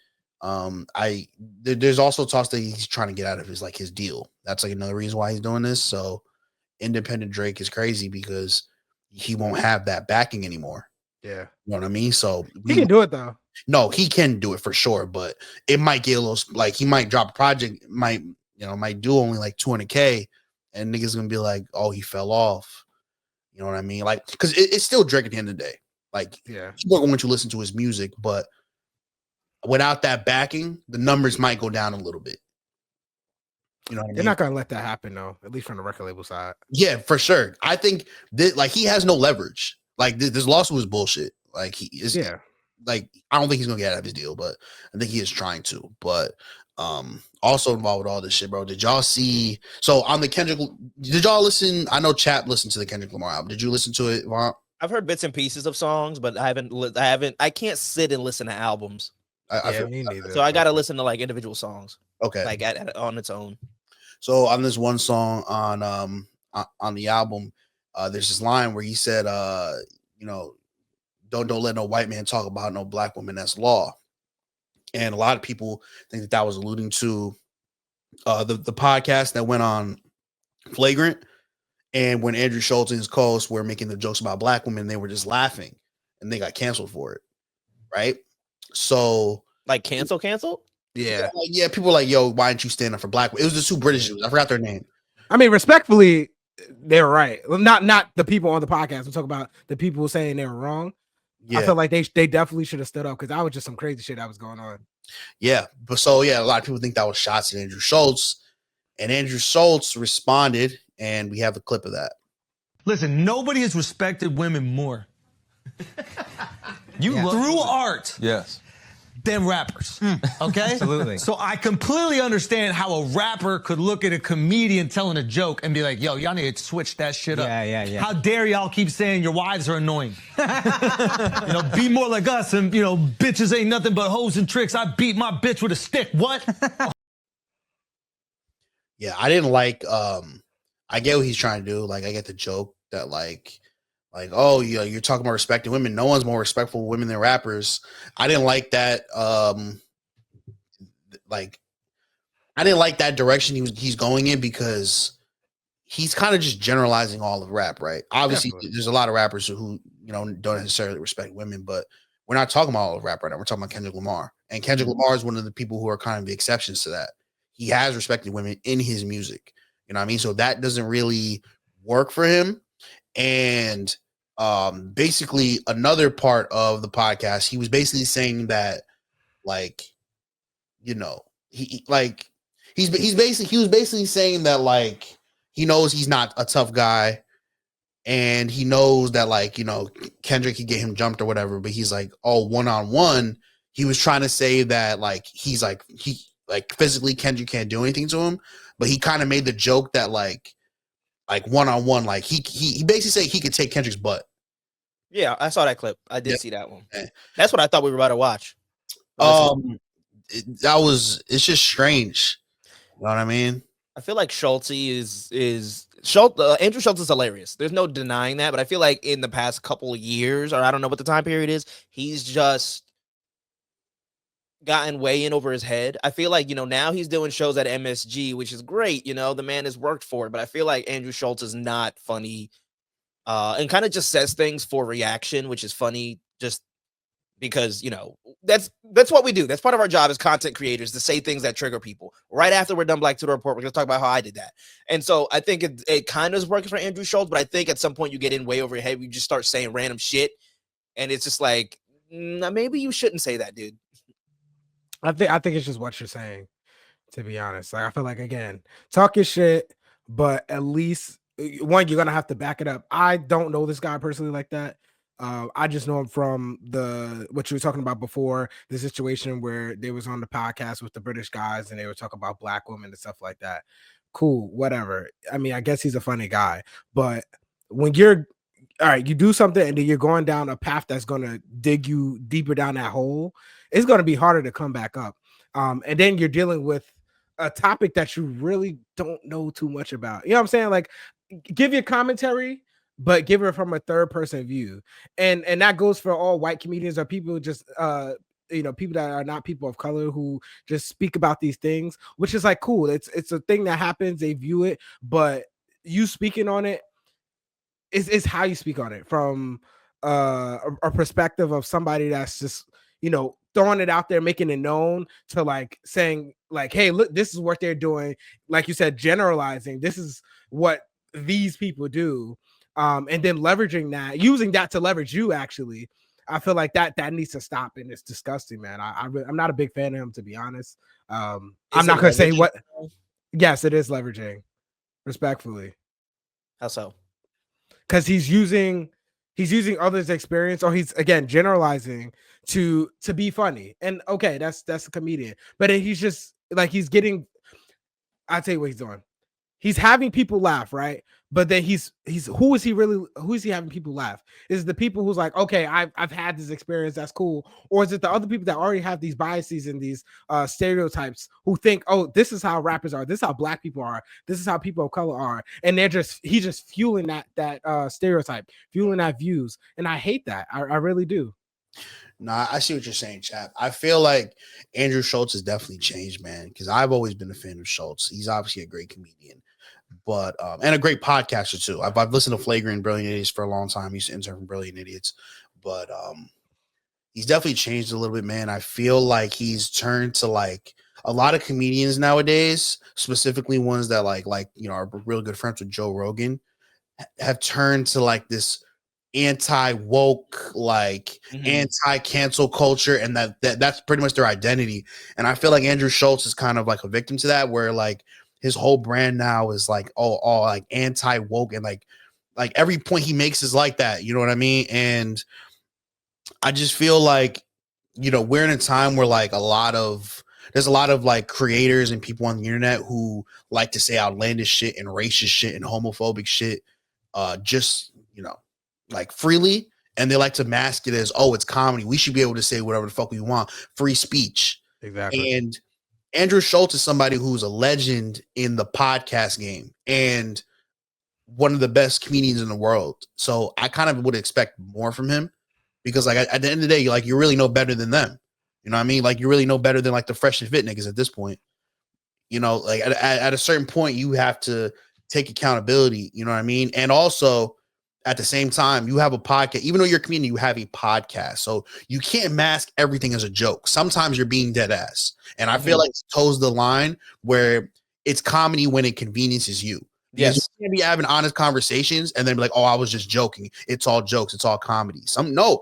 There's also talks that he's trying to get out of his deal. That's like another reason why he's doing this. So independent Drake is crazy because he won't have that backing anymore. Yeah. You know what I mean? So he can do it though. No, he can do it for sure, but it might get a little like he might drop a project, might do only like 200K, and niggas gonna be like, oh, he fell off. You know what I mean? Like, because it's still Drake at the end of the day. Like, yeah, people are going to listen to his music, but without that backing, the numbers might go down a little bit. You know what I mean? They're not gonna let that happen though, at least from the record label side. Yeah, for sure. I think that like he has no leverage. Like this lawsuit is bullshit. Like he is. Yeah. Like I don't think he's gonna get out of his deal, but I think he is trying to. But also involved with all this shit, bro. Did y'all see? So on the Kendrick, did y'all listen? I know Chap listened to the Kendrick Lamar album. Did you listen to it, Vaughn? I've heard bits and pieces of songs, but I haven't. I can't sit and listen to albums. I feel me neither. So I gotta listen to like individual songs. Okay. Like on its own. So on this one song on the album, there's this line where he said, don't let no white man talk about no black woman. That's law. And a lot of people think that was alluding to the podcast that went on Flagrant. And when Andrew Schultz and his co-hosts were making the jokes about black women, they were just laughing and they got canceled for it. Right. So like cancel? Yeah. Yeah. People were like, yo, why didn't you stand up for black women? It was the two British dudes. I forgot their name. I mean, respectfully, they're right. Well, not the people on the podcast. I'm talking about the people saying they were wrong. Yeah. I feel like they definitely should have stood up because that was just some crazy shit that was going on. Yeah. But so, yeah, a lot of people think that was shots at Andrew Schultz. And Andrew Schultz responded, and we have a clip of that. Listen, nobody has respected women more. Through art. Yes. Than rappers. Okay? Absolutely. So I completely understand how a rapper could look at a comedian telling a joke and be like, yo, y'all need to switch that shit up. Yeah. How dare y'all keep saying your wives are annoying? Be more like us and, bitches ain't nothing but hoes and tricks. I beat my bitch with a stick. What? Yeah, I didn't like, I get what he's trying to do. Like, I get the joke that like, oh, yeah, you're talking about respecting women. No one's more respectful of women than rappers. I didn't like that. I didn't like that direction he's going in because he's kind of just generalizing all of rap, right? Obviously, there's a lot of rappers who don't necessarily respect women, but we're not talking about all of rap right now. We're talking about Kendrick Lamar, and Kendrick Lamar is one of the people who are kind of the exceptions to that. He has respected women in his music, you know what I mean? So that doesn't really work for him. And basically another part of the podcast, he was basically saying that he he was basically saying that like he knows he's not a tough guy, and he knows that like Kendrick could get him jumped or whatever, but he's like, oh, 1-on-1. He was trying to say that like he physically Kendrick can't do anything to him, but he kind of made the joke that like 1-on-1, like he basically said he could take Kendrick's butt. Yeah, I saw that clip. I did Yeah. see that one. Yeah. That's what I thought we were about to watch. It's just strange. You know what I mean? I feel like Schulte is Schultz. Andrew Schultz is hilarious. There's no denying that. But I feel like in the past couple of years, or I don't know what the time period is, he's just gotten way in over his head. I feel like now he's doing shows at MSG, which is great. The man has worked for it. But I feel like Andrew Schultz is not funny, and kind of just says things for reaction, which is funny. Just because that's what we do. That's part of our job as content creators, to say things that trigger people. Right after we're done Black Twitter Report, we're gonna talk about how I did that. And so I think it kind of is working for Andrew Schultz, but I think at some point you get in way over your head. You just start saying random shit, and it's just like, maybe you shouldn't say that, dude. I think it's just what you're saying, to be honest. Like I feel like, again, talk your shit, but at least one, you're gonna have to back it up. I don't know this guy personally like that. I just know him from what you were talking about before, the situation where they was on the podcast with the British guys and they were talking about black women and stuff like that. Cool, whatever. I mean, I guess he's a funny guy, but when you're all right, you do something and then you're going down a path that's going to dig you deeper down that hole, it's going to be harder to come back up. And then you're dealing with a topic that you really don't know too much about. You know what I'm saying? Like, give your commentary, but give it from a third person view. And that goes for all white comedians or people just people that are not people of color who just speak about these things, which is like cool. It's a thing that happens, they view it, but you speaking on it is how you speak on it from a perspective of somebody that's just throwing it out there, making it known, to like saying like, hey, look, this is what they're doing. Like you said, generalizing, this is what these people do. And then leveraging that, using that to leverage you. Actually, I feel like that needs to stop, and it's disgusting, man. I'm not a big fan of him, to be honest. I'm not gonna say what. Yes, it is leveraging, respectfully. How so? Because he's using others' experience, or he's again generalizing to be funny. And okay, that's a comedian, but he's just like, he's getting. I'll tell you what he's doing. He's having people laugh, right? But then who is he having people laugh? Is it the people who's like, okay, I've had this experience, that's cool, or is it the other people that already have these biases and these stereotypes, who think, oh, this is how rappers are, this is how black people are, this is how people of color are, and he's just fueling that stereotype, fueling that views, and I hate that. I really do. No, I see what you're saying, Chap. I feel like Andrew Schultz has definitely changed, man, because I've always been a fan of Schultz. He's obviously a great comedian, but and a great podcaster too. I've listened to Flagrant and Brilliant Idiots for a long time. He used to intern from Brilliant Idiots, but he's definitely changed a little bit, man. I feel like he's turned to like a lot of comedians nowadays, specifically ones that like are real good friends with Joe Rogan, have turned to like this anti-woke, like anti-cancel culture, and that's pretty much their identity. And I feel like Andrew Schultz is kind of like a victim to that, where like his whole brand now is like all like anti-woke, and like every point he makes is like that, you know what I mean? And I just feel like we're in a time where like there's a lot of like creators and people on the internet who like to say outlandish shit and racist shit and homophobic shit just like freely, and they like to mask it as, oh, it's comedy, we should be able to say whatever the fuck we want, free speech. Exactly. And Andrew Schultz is somebody who's a legend in the podcast game and one of the best comedians in the world. So I kind of would expect more from him, because like at the end of the day, you really know better than them. You know what I mean? Like you really know better than like the fresh and fit niggas at this point. Like at a certain point, you have to take accountability. You know what I mean? And also, at the same time, you have a podcast. Even though you're a comedian, you have a podcast. So you can't mask everything as a joke. Sometimes you're being dead ass. And I feel like it toes the line where it's comedy when it conveniences you. Because you can't be having honest conversations and then be like, oh, I was just joking. It's all jokes. It's all comedy. No.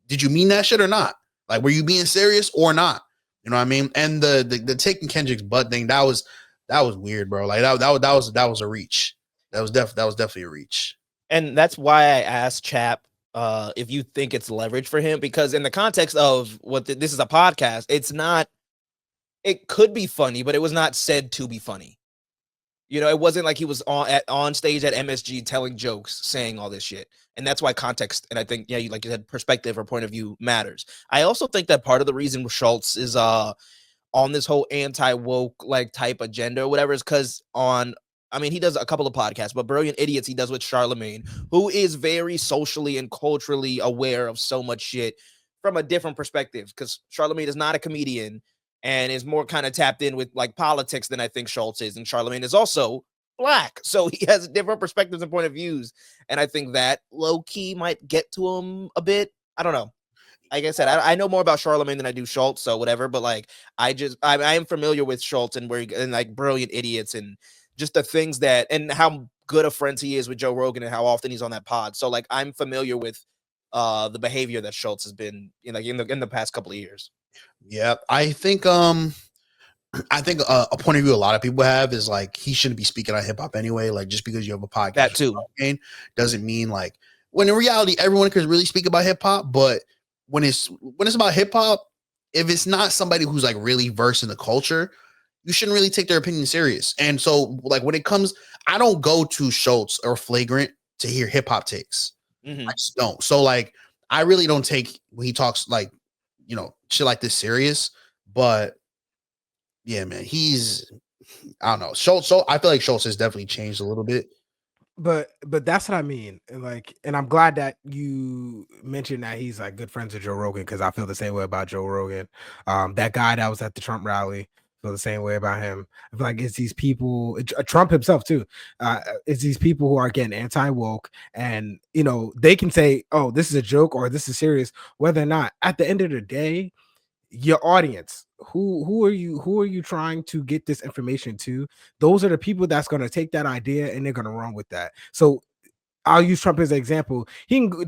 Did you mean that shit or not? Like, were you being serious or not? You know what I mean? And the taking Kendrick's butt thing, that was That was weird, bro. Like that was a reach. That was definitely a reach. And that's why I asked Chap if you think it's leverage for him, because in the context of this is a podcast, it's not. It could be funny, but it was not said to be funny. You know, it wasn't like he was on stage at MSG telling jokes, saying all this shit. And that's why context, and I think, yeah, like you said, perspective or point of view matters. I also think that part of the reason Schultz is on this whole anti-woke like type agenda or whatever is because he does a couple of podcasts, but Brilliant Idiots he does with Charlemagne, who is very socially and culturally aware of so much shit from a different perspective, because Charlemagne is not a comedian and is more kind of tapped in with like politics than I think Schultz is. And Charlemagne is also black, so he has different perspectives and point of views. And I think that low key might get to him a bit. I don't know. Like I said, I know more about Charlemagne than I do Schultz, so whatever. But like, I am familiar with Schultz and like Brilliant Idiots and just the things that and how good of friends he is with Joe Rogan and how often he's on that pod. So like, I'm familiar with the behavior that Schultz has been in the past couple of years. Yeah, I think a point of view a lot of people have is like he shouldn't be speaking on hip hop anyway. Like just because you have a podcast, that too, doesn't mean like when in reality everyone can really speak about hip hop. But when it's about hip hop, if it's not somebody who's like really versed in the culture, you shouldn't really take their opinion serious. And so like when it comes, I don't go to Schultz or Flagrant to hear hip hop takes. I just don't. So like I really don't take when he talks like shit like this serious. But yeah, man, I don't know. Schultz. So I feel like Schultz has definitely changed a little bit. But that's what I mean. And I'm glad that you mentioned that he's like good friends with Joe Rogan, because I feel the same way about Joe Rogan. That guy that was at the Trump rally, feel the same way about him. I feel like it's these people, Trump himself too. It's these people who are getting anti-woke, and they can say, "Oh, this is a joke" or "This is serious," whether or not. At the end of the day, your audience, who are you trying to get this information to? Those are the people that's going to take that idea and they're going to run with that. So I'll use Trump as an example.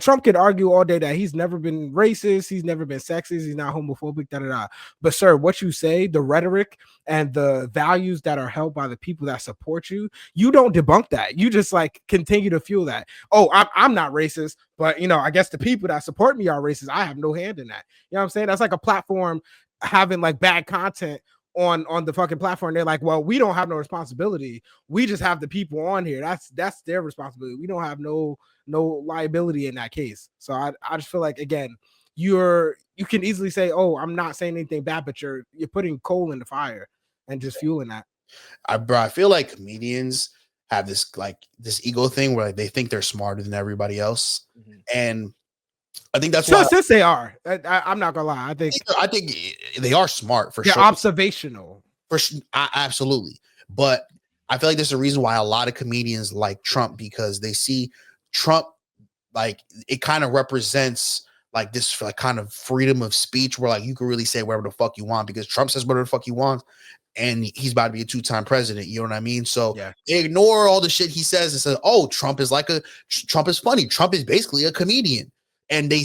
Trump could argue all day that he's never been racist, he's never been sexist, he's not homophobic, But sir, what you say, the rhetoric and the values that are held by the people that support you, you don't debunk that. You just like continue to fuel that. Oh, I'm not racist, but I guess the people that support me are racist. I have no hand in that. You know what I'm saying? That's like a platform having like bad content on the fucking platform. They're like, well, we don't have no responsibility. We just have the people on here. That's their responsibility. We don't have no liability in that case. So I just feel like, again, you can easily say, oh, I'm not saying anything bad, but you're putting coal in the fire and just fueling that. I feel like comedians have this ego thing where like, they think they're smarter than everybody else. And I think that's why since they are. I'm not gonna lie. I think they are smart for sure. They're observational. Absolutely. But I feel like there's a reason why a lot of comedians like Trump, because they see Trump like it kind of represents like this like kind of freedom of speech where like you can really say whatever the fuck you want, because Trump says whatever the fuck he wants and he's about to be a 2-time president. You know what I mean? So they ignore all the shit he says and say, oh, Trump is funny. Trump is basically a comedian. And they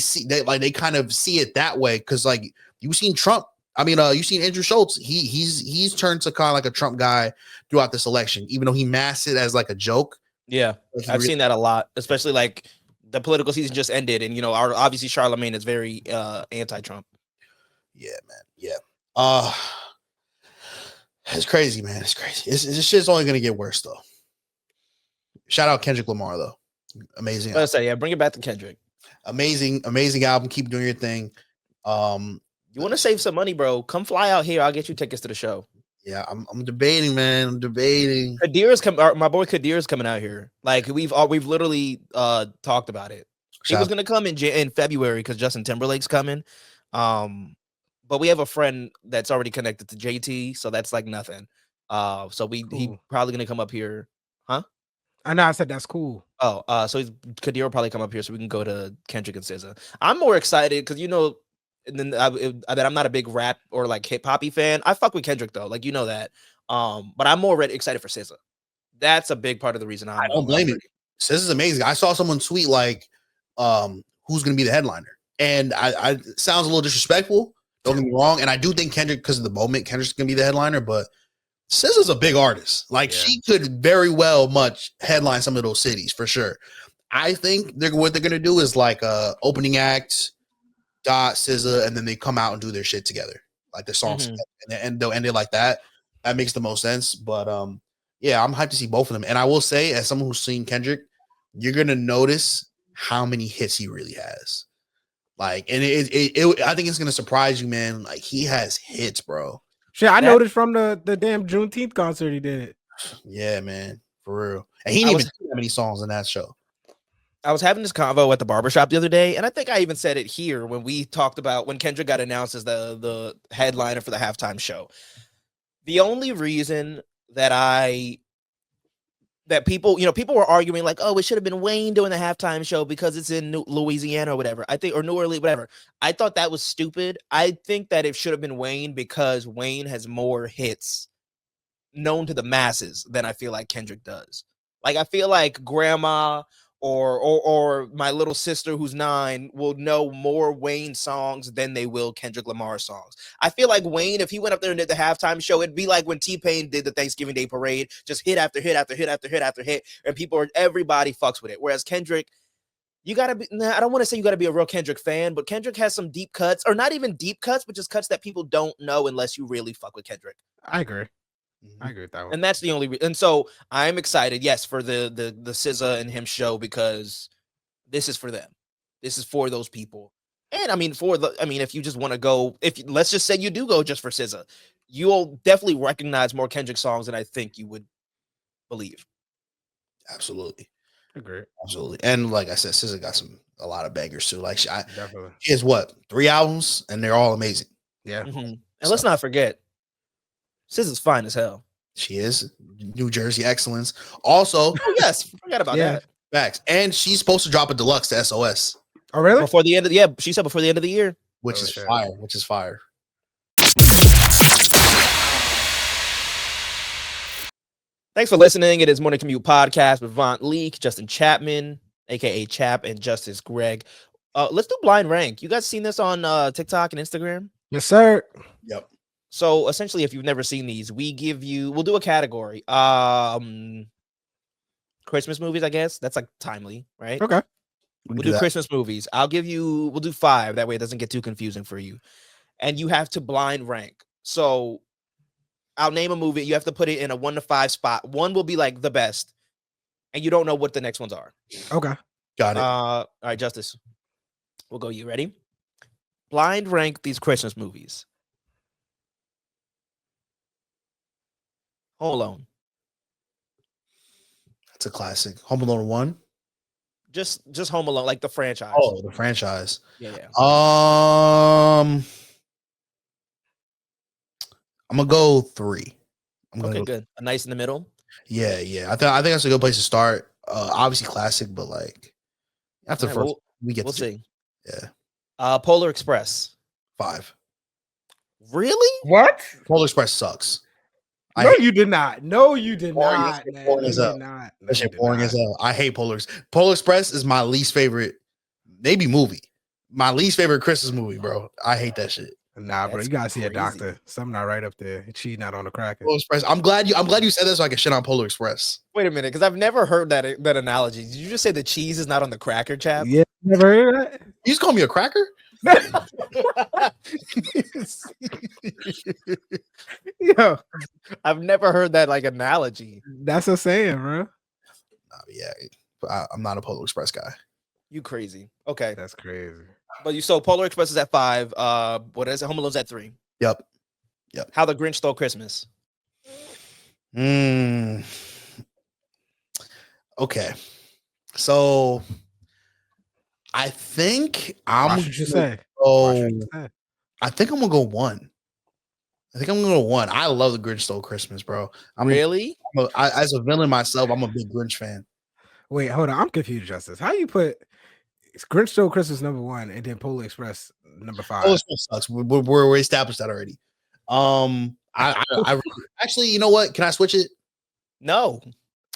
kind of see it that way, because like you've seen Trump. I mean, you've seen Andrew Schultz. He's turned to kind of like a Trump guy throughout this election, even though he masked it as like a joke. Yeah, I've seen that a lot, especially like the political season just ended, and obviously Charlemagne is very anti-Trump. Yeah, man. Yeah. It's crazy, man. It's crazy. This shit's only gonna get worse though. Shout out Kendrick Lamar though. Amazing. Let's say, bring it back to Kendrick. Amazing album. Keep doing your thing. You want to save some money, bro? Come fly out here. I'll get you tickets to the show. Yeah, I'm debating, man. I'm debating. My boy Kadir's coming out here. Like we've literally talked about it. He was gonna come in February because Justin Timberlake's coming. But we have a friend that's already connected to JT, so that's like nothing. So he probably gonna come up here, huh? I know I said that's cool. Oh, so Kadir will probably come up here so we can go to Kendrick and SZA. I'm more excited because that I'm not a big rap or like hip hoppy fan. I fuck with Kendrick though, like that. But I'm more excited for SZA. That's a big part of the reason I don't blame it. SZA's amazing. I saw someone tweet like, who's gonna be the headliner, and I sounds a little disrespectful. Don't get me wrong, and I do think Kendrick, because of the moment, Kendrick's gonna be the headliner, but SZA's a big artist. Like Yeah. she could very well much headline some of those cities for sure. I think what they're gonna do is like opening act, Dot, SZA, and then they come out and do their shit together, like their songs, and they'll end it like that. That makes the most sense. But yeah, I'm hyped to see both of them. And I will say, as someone who's seen Kendrick, you're gonna notice how many hits he really has. Like, and I think it's gonna surprise you, man. Like he has hits, bro. Shit, I noticed from the damn Juneteenth concert he did. Yeah, man, for real. And he didn't even do that many songs in that show. I was having this convo at the barbershop the other day, and I think I even said it here when we talked about when Kendrick got announced as the headliner for the halftime show. The only reason that people were arguing like, oh, it should have been Wayne doing the halftime show because it's in Louisiana or whatever. I think, or New Orleans, whatever. I thought that was stupid. I think that it should have been Wayne because Wayne has more hits known to the masses than I feel like Kendrick does. Like I feel like grandma or my little sister who's 9 will know more Wayne songs than they will Kendrick Lamar songs. I feel like Wayne, if he went up there and did the halftime show, it'd be like when T-Pain did the Thanksgiving Day parade, just hit after hit after hit after hit after hit, and everybody fucks with it. Whereas Kendrick, you gotta be, I don't want to say you gotta be a real Kendrick fan, but Kendrick has some deep cuts, or not even deep cuts, but just cuts that people don't know unless you really fuck with Kendrick. I agree. I agree with that one. And that's the only and so I'm excited, yes, for the SZA and him show because this is for them. This is for those people. And I mean, if you just want to go, let's just say you do go just for SZA, you'll definitely recognize more Kendrick songs than I think you would believe. Absolutely. Agree. Absolutely. And like I said, SZA got a lot of bangers too. Like Definitely. she has 3 albums and they're all amazing. Yeah. And let's not forget, SZA's fine as hell. She is New Jersey excellence. Also, yes, forgot about that. Facts. And she's supposed to drop a deluxe to SOS. Oh, really? Before the end of she said before the end of the year. Which is fire. Which is fire. Thanks for listening. It is Morning Commute Podcast with VONT Leak, Justin Chapman, aka Chap, and Justice Greg. Let's do blind rank. You guys seen this on TikTok and Instagram? Yes, sir. Yep. So essentially, if you've never seen these, we'll do a category. Christmas movies, I guess. That's like timely, right? Okay. We'll do Christmas movies. we'll do 5. That way it doesn't get too confusing for you. And you have to blind rank. So I'll name a movie. You have to put it in a 1 to 5 spot. 1 will be like the best. And you don't know what the next ones are. Okay. Got it. All right, Justice. We'll go. You ready? Blind rank these Christmas movies. Home Alone. That's a classic. Home Alone 1. Just Home Alone, like the franchise. Oh, the franchise. Yeah. I'm gonna go 3. Okay, good. A nice in the middle. Yeah. I think that's a good place to start. Obviously classic, but like after the first, we'll see. Yeah. Polar Express. 5. Really? What? Polar Express sucks. No, you did not. No, you did not. That shit boring as hell. I hate Polar Express is my least favorite, maybe movie. My least favorite Christmas movie, bro. I hate that shit. Nah, bro, you gotta see a doctor. Something not right up there. She not on the cracker. Polar Express. I'm glad you said that so I can shit on Polar Express. Wait a minute, because I've never heard that analogy. Did you just say the cheese is not on the cracker, Chap? Yeah, never heard that. You just call me a cracker? Yo, I've never heard that like analogy. that's a saying, bro. I'm not a Polar Express guy. You crazy. Okay. That's crazy. But so Polar Express is at 5. What is it? Home Alone's at 3. Yep. How the Grinch Stole Christmas. Okay. So I think Watch what you say. I think I'm gonna go 1. I love the Grinch Stole Christmas, bro. Really? As a villain myself, I'm a big Grinch fan. Wait, hold on. I'm confused, Justice. How you put Grinch Stole Christmas number 1 and then Polar Express number 5? Polar Express sucks. We established that already. I actually, you know what? Can I switch it? No.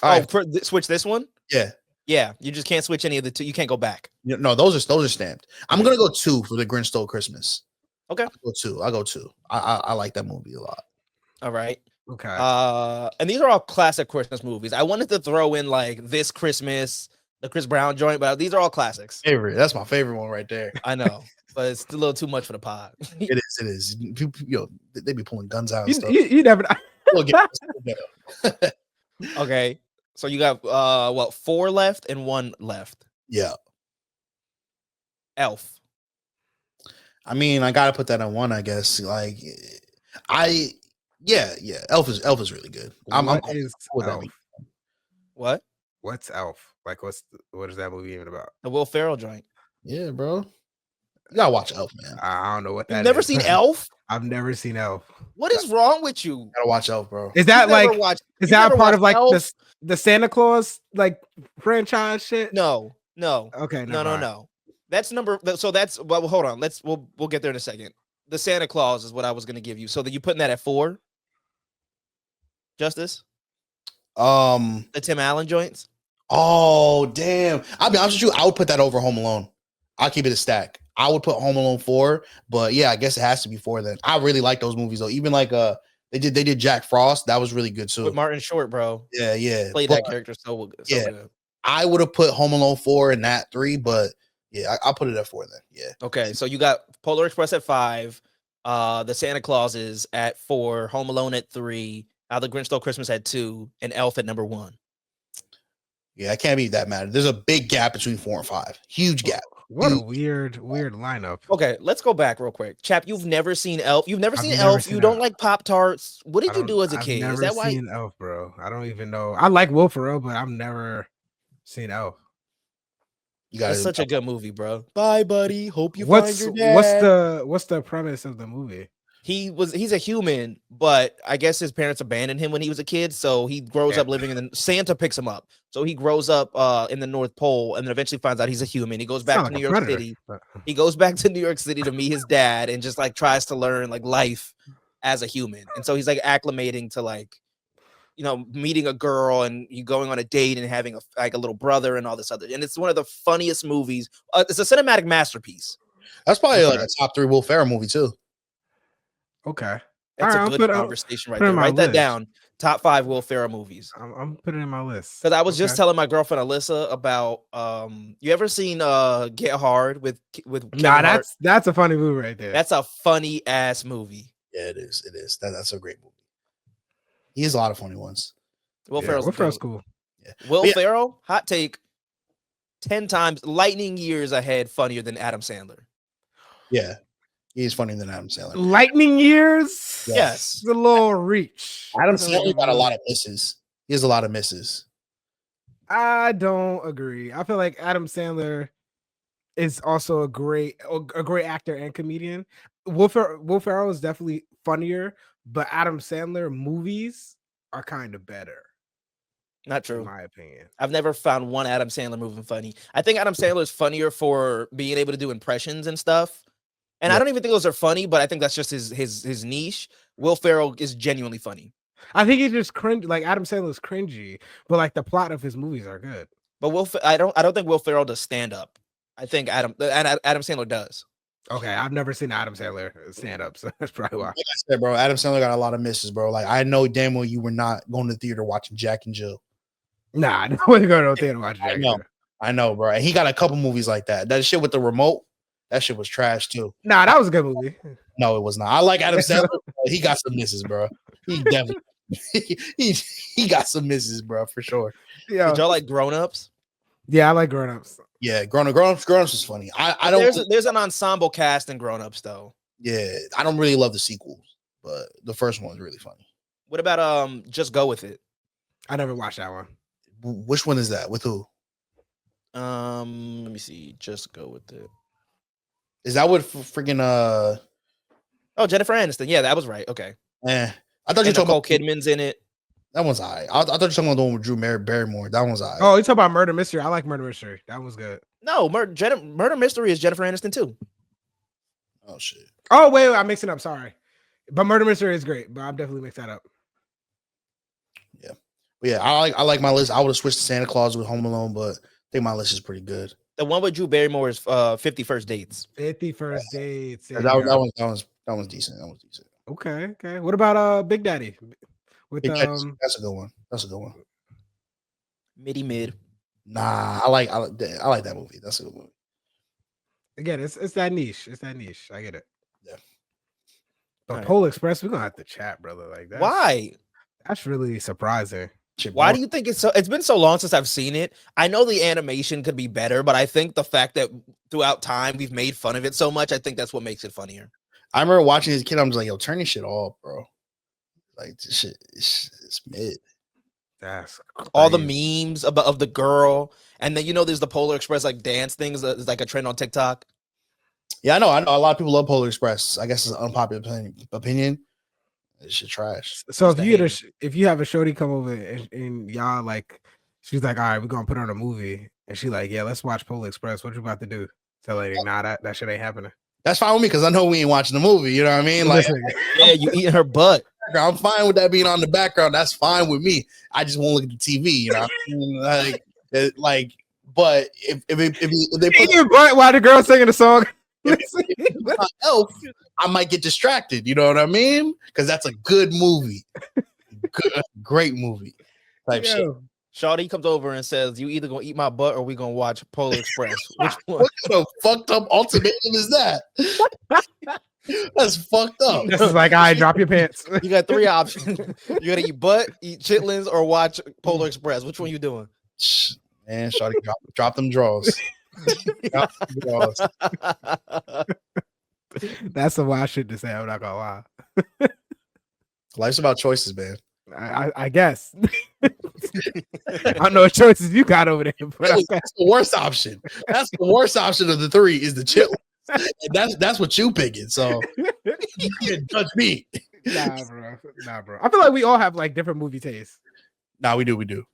All right. Switch this one? Yeah. Yeah. You just can't switch any of the 2. You can't go back. No, those are stamped. I'm gonna go 2 for the Grinch Stole Christmas. Okay. I'll go 2. I like that movie a lot. All right. Okay. And these are all classic Christmas movies. I wanted to throw in like This Christmas, the Chris Brown joint, but these are all classics. Favorite. That's my favorite one right there. I know, but it's a little too much for the pod. It is. It is. Yo, they be pulling guns out and stuff. You never. We'll get it. Okay, so you got what, 4 left and 1 left. Yeah. Elf. I mean, I gotta put that on 1, I guess. Like, yeah. Elf is really good. I'm What cool is with that Elf? being- What? What's Elf? Like, what is that movie even about? The Will Ferrell joint. Yeah, bro. You gotta watch Elf, man. I don't know what that You've never is. seen Elf? I've never seen Elf. What is wrong with you? You gotta watch Elf, bro. Is that You've never like? watched- Is you that never part of watched like Elf? the Santa Claus like franchise shit? No. Okay. No. That's number. So that's well. Hold on. We'll get there in a second. The Santa Claus is what I was gonna give you. So that you putting that at 4. Justice. The Tim Allen joints. Oh damn! I'll be honest with you. I would put that over Home Alone. I'll keep it a stack. I would put Home Alone 4, but yeah, I guess it has to be 4 then. I really like those movies though. Even like they did Jack Frost. That was really good too. With Martin Short, bro. Yeah. Played that character so yeah. good. I would have put Home Alone 4 and that 3, but yeah, I'll put it at 4 then. Yeah. Okay, so you got Polar Express at 5, the Santa Clauses at 4, Home Alone at 3, How the Grinch Stole Christmas at 2, and Elf at number 1. Yeah, I can't be that mad. There's a big gap between 4 and 5. Huge gap. What a Huge. weird lineup. Okay, let's go back real quick. Chap, you've never seen Elf. You've never I've seen never Elf. seen You don't Elf. like Pop-Tarts. What did you do as a I've kid? never Is that why? seen Elf, bro. I don't even know. I like Will Ferrell, but I've never seen Elf. You got It's such a good movie, bro. Bye, buddy. Hope you find What's your dad. what's the premise of the movie? He's a human, but I guess his parents abandoned him when he was a kid, so he grows up living in the Santa picks him up. So he grows up in the North Pole and then eventually finds out he's a human. He goes back to Sound New like a York Predator, City. but- He goes back to New York City to meet his dad and just like tries to learn like life as a human. And so he's like acclimating to like, you know, meeting a girl and you going on a date and having a little brother and all this other. And it's one of the funniest movies. It's a cinematic masterpiece. That's probably like Okay. a top 3 Will Ferrell movie too. Okay. That's All right, a I'll good put- conversation right put it there. on my Write that list. down. Top 5 Will Ferrell movies. I'm putting it in my list. Because I was just Okay. telling my girlfriend Alyssa about you ever seen Get Hard with Kevin Nah, Hart? that's a funny movie right there. That's a funny ass movie. Yeah, it is. It is. That's a great movie. He has a lot of funny ones. Will Yeah, Ferrell's Will the Ferrell's goat. cool. Will But yeah. Ferrell, hot take, 10 times lightning years ahead funnier than Adam Sandler. Yeah, he's funnier than Adam Sandler. Lightning years. Yes. It's a little reach. Adam Sandler got a lot of misses. He has a lot of misses. I don't agree. I feel like Adam Sandler is also a great actor and comedian. Will Ferrell is definitely funnier, but Adam Sandler movies are kind of better, Not in true. my opinion. I've never found one Adam Sandler movie funny. I think Adam Sandler is funnier for being able to do impressions and stuff. And I Yeah. don't even think those are funny, but I think that's just his niche. Will Ferrell is genuinely funny. I think he's just cringe. Like Adam Sandler is cringy, but like the plot of his movies are good. But I don't think Will Ferrell does stand up. I think Adam Sandler does. Okay, I've never seen Adam Sandler stand up, so that's probably why. Like I said, bro, Adam Sandler got a lot of misses, bro. Like I know damn well you were not going to the theater watching Jack and Jill. Nah, I wouldn't go to a theater to watch I Jack. know. I know, bro. And he got a couple movies like that. That shit with the remote, that shit was trash too. Nah, that was a good movie. No, it was not. I like Adam Sandler. But he got some misses, bro. He definitely he got some misses, bro, for sure. Yeah, Did y'all like Grown Ups? yeah, I like Grown Ups. Yeah, grown ups was funny. I don't. There's an ensemble cast in Grown Ups though. Yeah, I don't really love the sequels, but the first one was really funny. What about Just Go With It? I never watched that one. Which one is that? With who? Let me see. Just Go With It. Is that what freaking Oh, Jennifer Aniston. Yeah, that was right. Okay. I thought you And were talking Nicole about Kidman's in it. that one's I thought you were talking about the one with Drew Barrymore. That one's I. Oh, you talk about Murder Mystery? I like Murder Mystery. That was good. No, Murder Mystery is Jennifer Aniston too. Oh shit. Oh wait, I'm mixing up. Sorry, but Murder Mystery is great. But I'm definitely mixed that up. But yeah, I like my list. I would have switched to Santa Claus with Home Alone, but I think my list is pretty good. The one with Drew Barrymore is 50 First Dates. 50 First Dates. That there you go. one's decent. That one's decent. Okay. What about Big Daddy? with That's a good one. That's a good one. Mid. Nah, I like that movie. That's a good movie. again, it's that niche. It's that niche. I get it. Yeah. But Alright. Polar Express, we're gonna have to chat, brother. Like that. Why? That's really surprising. Shit, Why bro. do you think it's so? It's been so long since I've seen it. I know the animation could be better, but I think the fact that throughout time we've made fun of it so much, I think that's what makes it funnier. I remember watching this kid. I'm just like, yo, turn this shit off, bro. Like this shit, it's mid. That's All the crazy. memes of the girl, and then there's the Polar Express like dance things. It's like a trend on TikTok. Yeah, I know. A lot of people love Polar Express. I guess it's an unpopular opinion. This shit trash. So Just if a you get hater. if you have a shorty come over and y'all like, she's like, all right, we're gonna put on a movie, and she like, yeah, let's watch Polar Express. What you about to do? Tell her, nah, that shit ain't happening. That's fine with me because I know we ain't watching the movie. You know what I mean? Like, This nigga. Yeah, you eating her butt. I'm fine with that being on the background. That's fine with me. I just won't look at the TV. You know, what I mean? Like, but if they put Eating butt while the girl singing the song. on Elf, I might get distracted. You know what I mean? Because that's a good movie, great movie type shit. Yo, Shawty comes over and says, "You either gonna eat my butt or we gonna watch Polar Express." Which one? What kind of fucked up ultimatum is that? That's fucked up. this is like, all right, drop your pants. You got three options. You gotta eat butt, eat chitlins, or watch Polar Express. Which one you doing? Man, Shawty, drop them draws. Drop them draws. That's some wild shit to say. I'm not gonna lie. Life's about choices, man. I guess. I don't know what choices you got over there, but Really, that's the worst option. That's the worst option of the three is the chitlins. And that's what you picking. So you can't judge me. nah, bro. I feel like we all have like different movie tastes. Nah, we do.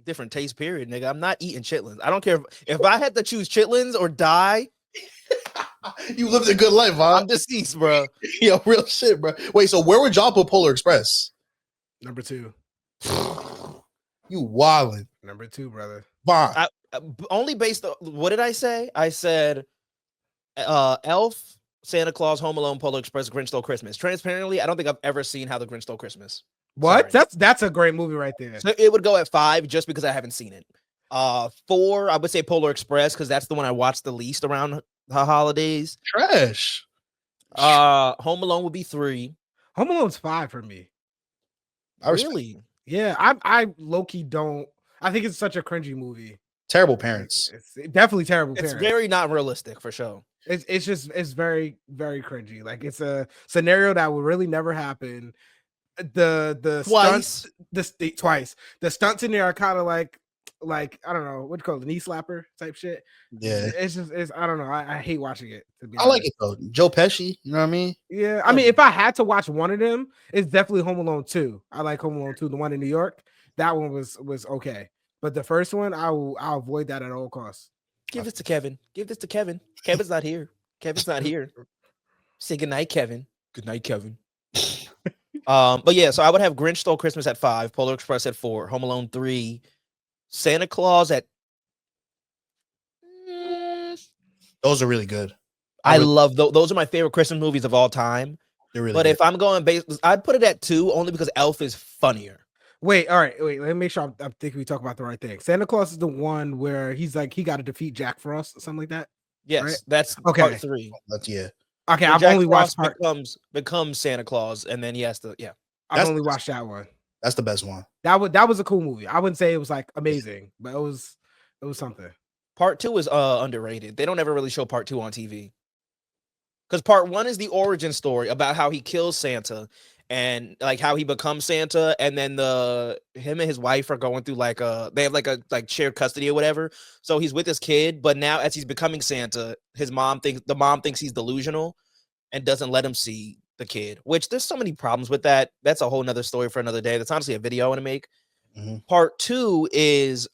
Different taste, period, nigga. I'm not eating chitlins. I don't care if I had to choose chitlins or die. You lived a good life, huh? I'm deceased, bro. Yo, real shit, bro. Wait, so where would y'all put Polar Express? Number 2. You wildin'. Number 2, brother. Vaughn. Only based on what did I say? I said Elf, Santa Claus, Home Alone, Polar Express, Grinch Stole Christmas. Transparently, I don't think I've ever seen How the Grinch Stole Christmas. What? Sorry. That's a great movie right there. So it would go at 5 just because I haven't seen it. 4, I would say Polar Express because that's the one I watched the least around the holidays. Trash. Home Alone would be 3. Home Alone's 5 for me. Really? Yeah, I low-key don't. I think it's such a cringy movie. Terrible parents. It's definitely terrible. It's parents. very not realistic for sure. It's very, very cringy. Like it's a scenario that would really never happen. The Twice. stunts, twice. The stunts in there are kind of like I don't know what you call it, the knee slapper type shit. Yeah. It's I don't know. I hate watching it. To be I like honest. it though. Joe Pesci, you know what I mean? Yeah, I mean, if I had to watch one of them, it's definitely Home Alone 2. I like Home Alone 2, the one in New York. That one was okay, but the first one, I'll avoid that at all costs. Give this to Kevin. Give this to Kevin. Kevin's not here. Kevin's not here. Say goodnight, Kevin. Good night, Kevin. But yeah, so I would have Grinch Stole Christmas at 5, Polar Express at 4, Home Alone 3, Santa Claus at. Those are really good. I love those are my favorite Christmas movies of all time. They're really But good. if I'm going based, I'd put it at 2 only because Elf is funnier. Wait, all right, wait. Let me make sure I'm thinking we talk about the right thing. Santa Claus is the one where he's like he got to defeat Jack Frost or something like that. Yes, Right? that's Okay. part 3. That's Okay, Where I've Jack only watched Frost part. becomes Santa Claus, and then he has to I've that's- only watched that one. that's the best one. That was a cool movie. I wouldn't say it was like amazing, but it was something. Part 2 is underrated. They don't ever really show part 2 on TV. Because part 1 is the origin story about how he kills Santa and like how he becomes Santa, and then him and his wife are going through they have like shared custody or whatever. So he's with his kid, but now as he's becoming Santa, the mom thinks he's delusional and doesn't let him see the kid. Which there's so many problems with that. That's a whole nother story for another day. That's honestly a video I want to make. Mhm. Part 2 is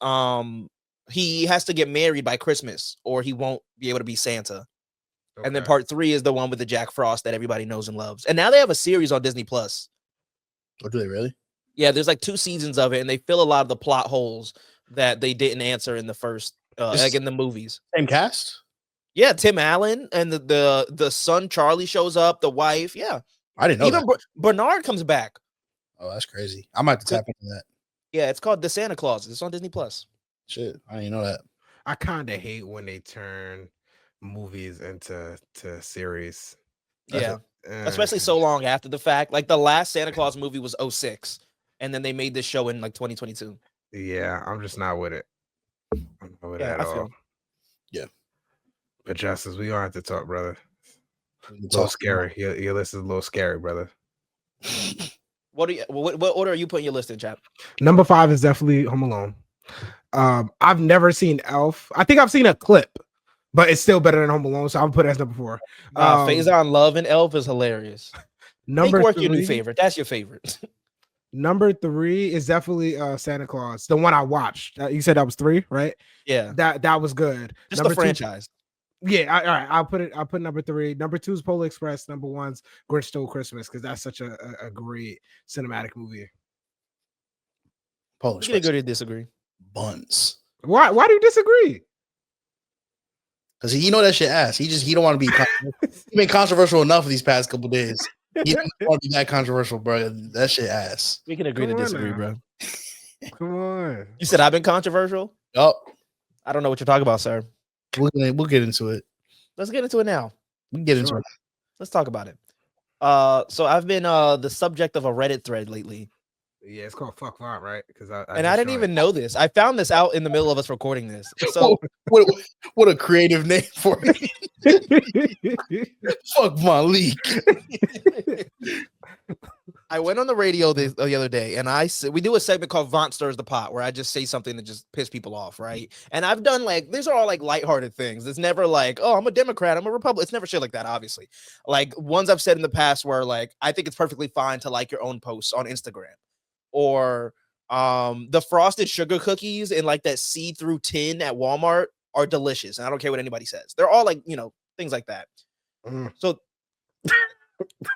he has to get married by Christmas or he won't be able to be Santa. And then Okay. part 3 is the one with the Jack Frost that everybody knows and loves. And now they have a series on Disney Plus. Oh, do they really? Yeah, there's like 2 seasons of it, and they fill a lot of the plot holes that they didn't answer in the first, like in the movies. Same cast? Yeah, Tim Allen and the son Charlie shows up, the wife. Yeah, I didn't know even that. Bernard comes back. Oh, that's crazy. I might have to tap into that. Yeah, it's called The Santa Claus. It's on Disney Plus. Shit, I didn't know that. I kind of hate when they turn movies into series. Yeah, especially so long after the fact. Like the last Santa Claus movie was 06, and then they made this show in like 2022. Yeah, I'm just not with it. I'm not with it Yeah, at I all. feel. Yeah. But Justice, we gonna have to talk, brother. We A can little talk scary. Your list is a little scary, brother. What order are you putting your list in, Chap? Number 5 is definitely Home Alone. I've never seen Elf. I think I've seen a clip, but it's still better than Home Alone, so I'll put it as number 4. Faison Love and Elf is hilarious. Number Make work 3, your new favorite. That's your favorite. Number 3 is definitely Santa Claus, the one I watched. You said that was 3, right? Yeah, That was good. just Number the 2, franchise. yeah, all right. I'll put number 3. Number 2 is Polar Express. Number 1's Grinch Stole Christmas because that's such a great cinematic movie. Polar We can Express agree to disagree. buns. Why do you disagree? Because he know that shit ass. He don't want to be. He been controversial enough these past couple days. He don't want to be that controversial, bro. That shit ass. We can agree Come to on disagree, now. bro. Come on. You said I've been controversial. Yup. I don't know what you're talking about, sir. We'll get into it. Let's get into it now. We can get into Sure. it. Let's talk about it. So I've been the subject of a Reddit thread lately, Yeah, it's called Fuck Font, right? Because I and I didn't even know this. I found this out in the middle of us recording this. So What a creative name for it. Fuck my leak. I went on the radio the other day, and we do a segment called VONT Stirs the Pot, where I just say something to just piss people off, right? And I've done these are all like lighthearted things. It's never like, oh, I'm a Democrat, I'm a Republican. It's never shit like that, obviously. Like ones I've said in the past where like I think it's perfectly fine to like your own posts on Instagram, or the frosted sugar cookies in like that see-through tin at Walmart are delicious, and I don't care what anybody says. They're all like things like that. So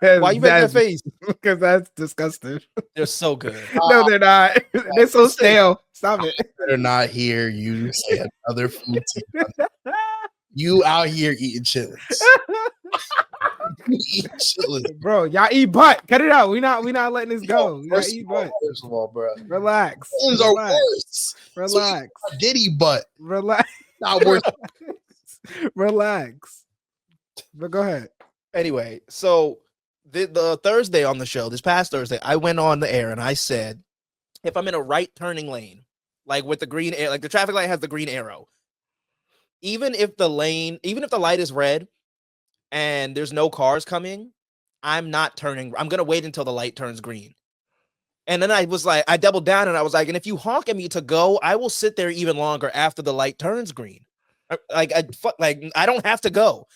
why you making that face? Because that's disgusting. They're so good. No, they're not. They're so stale. Stop it. Better not hear you say another food team. You out here eating chitlins. You eat chitlins. Bro, y'all eat butt. Cut it out. We not letting this go. Y'all First eat of all, butt. bro. Relax. Chitlins are worse. Relax. So Diddy butt. Relax. Not worse. Relax. But go ahead. Anyway, so the Thursday on the show, this past Thursday, I went on the air and I said, if I'm in a right turning lane, like with the green air, like the traffic light has the green arrow, even if the light is red and there's no cars coming, I'm not turning. I'm gonna wait until the light turns green. And then I was like, I doubled down and I was like, and if you honk at me to go, I will sit there even longer after the light turns green. Like I don't have to go.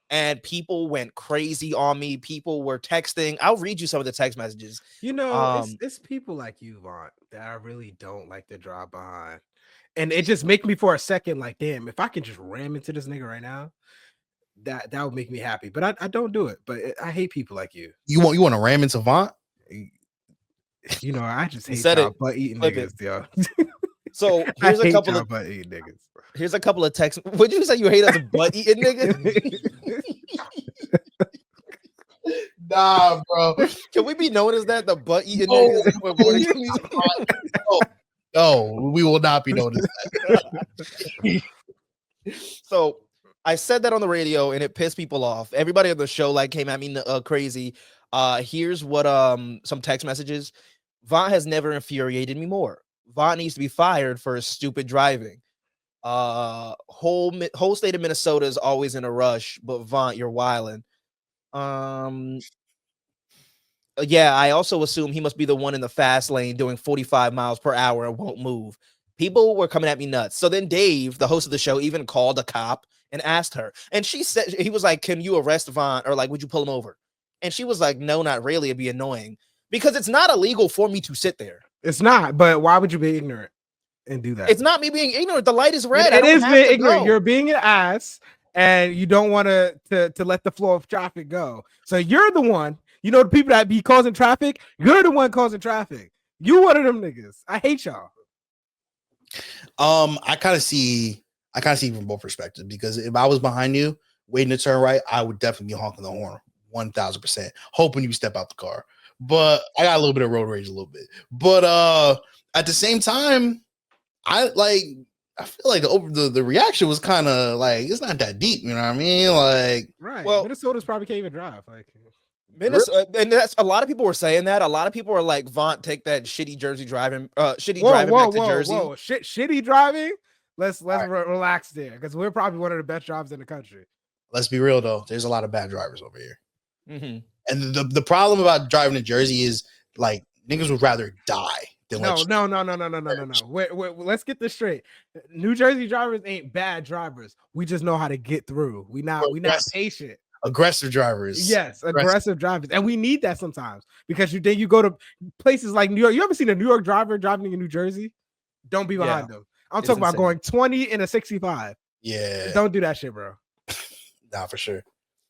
And people went crazy on me. People were texting. I'll read you some of the text messages. It's people like you, Vaunt, that I really don't like to drive behind. And it just make me for a second like, damn, if I can just ram into this nigga right now, that would make me happy. But I don't do it. But I hate people like you. You want to ram into Vaunt? I just hate said y'all it. butt eating Flip niggas, yo. So I here's a hate couple y'all of butt eating niggas. Here's a couple of texts. Would you say you hate us butt eating niggas? Nah, bro. Can we be known as that? The butt eating niggas? No, we will not be known as that. So I said that on the radio and it pissed people off. Everybody on the show came at me crazy. Here's what some text messages. Vaunt has never infuriated me more. Vaunt needs to be fired for his stupid driving. Whole state of Minnesota is always in a rush, but Vaunt, you're wildin'. Yeah, I also assume he must be the one in the fast lane doing 45 miles per hour and won't move. People were coming at me nuts. So then Dave, the host of the show, even called a cop and asked her. And she said, he was like, can you arrest Vaunt? Or would you pull him over? And she was like, no, not really. It'd be annoying. Because it's not illegal for me to sit there. It's not, but why would you be ignorant and do that? It's not me being ignorant. The light is red. It is being ignorant. Go. You're being an ass, and you don't want to let the flow of traffic go. So you're the one. The people that be causing traffic. You're the one causing traffic. You one of them niggas. I hate y'all. I kind of see from both perspectives, because if I was behind you waiting to turn right, I would definitely be honking the horn 1000%, hoping you step out the car. But I got a little bit of road rage, a little bit. But at the same time, I feel like the reaction was kind of like it's not that deep. You know what I mean? Like, Right. Well- Minnesota's probably can't even drive. Like, Minnesota, and that's a lot of people were saying that. A lot of people are like, "Vaunt, take that shitty Jersey driving, driving back to Jersey." Shitty driving. Let's relax there because we're probably one of the best drivers in the country. let's be real though. There's a lot of bad drivers over here, Mhm. and the problem about driving to Jersey is like niggas would rather die than No. let you. No. Wait, let's get this straight. New Jersey drivers ain't bad drivers. We just know how to get through. We not patient. Aggressive drivers. Yes, aggressive drivers, and we need that sometimes because then you go to places like New York. You ever seen a New York driver driving in New Jersey? Don't be behind them. I'm It's talking about insane. going 20 in a 65. Yeah. Don't do that shit, bro. Nah, for sure.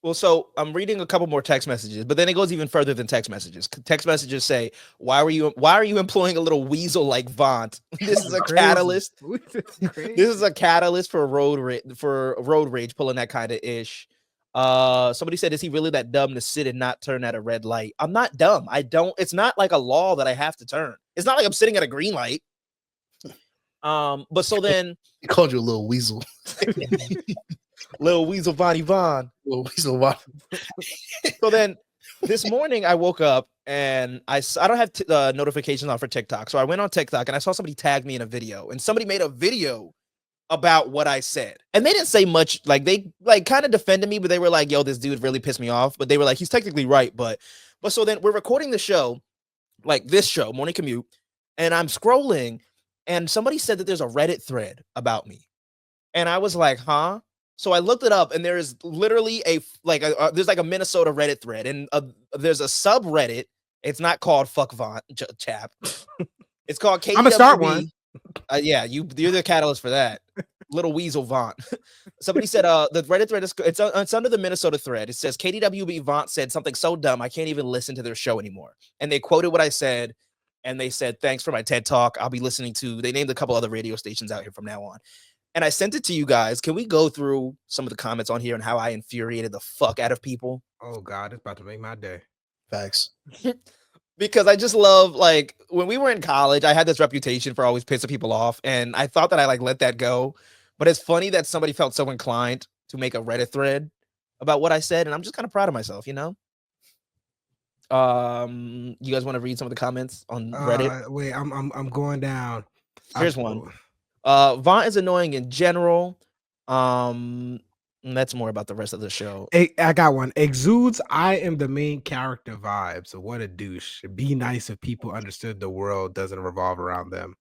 Well, so I'm reading a couple more text messages, but then it goes even further than text messages. Text messages say, why are you employing a little weasel like Vaunt? This is a Crazy. catalyst. Crazy. This is a catalyst for road rage, pulling that kind of ish. Somebody said, is he really that dumb to sit and not turn at a red light? I'm not dumb. It's not like a law that I have to turn. It's not like I'm sitting at a green light. But so then He called you a little weasel. little weasel Vonnie Von. Little weasel. What? So then this morning I woke up and I don't have notifications on for TikTok. So I went on TikTok and I saw somebody tag me in a video, and somebody made a video about what I said. And they didn't say much. Like they kind of defended me, but they were like, yo, this dude really pissed me off. But they were like, he's technically right. But so then we're recording the show, like this show, Morning Commute, and I'm scrolling and somebody said that there's a Reddit thread about me. And I was like, huh? So I looked it up, and there is literally there's like a Minnesota Reddit thread, and there's a subreddit. It's not called Fuck Vaunt CHAP. It's called KWB. I'm gonna start one. Yeah, you're the catalyst for that. Little weasel Vaunt. Somebody said the Reddit thread it's under the Minnesota thread. It says KDWB Vaunt said something so dumb I can't even listen to their show anymore. And they quoted what I said, and they said thanks for my TED talk. I'll be listening to. They named a couple other radio stations out here from now on. And I sent it to you guys. Can we go through some of the comments on here and how I infuriated the fuck out of people? Oh God, it's about to make my day. Facts. Because I just love, like, when we were in college, I had this reputation for always pissing people off, and I thought that I let that go. But it's funny that somebody felt so inclined to make a Reddit thread about what I said, and I'm just kind of proud of myself, you know. You guys want to read some of the comments on Reddit? Wait, I'm going down. Here's one. Vaunt is annoying in general. That's more about the rest of the show. I got one. Exudes I am the main character vibe. So what a douche. Be nice if people understood the world doesn't revolve around them.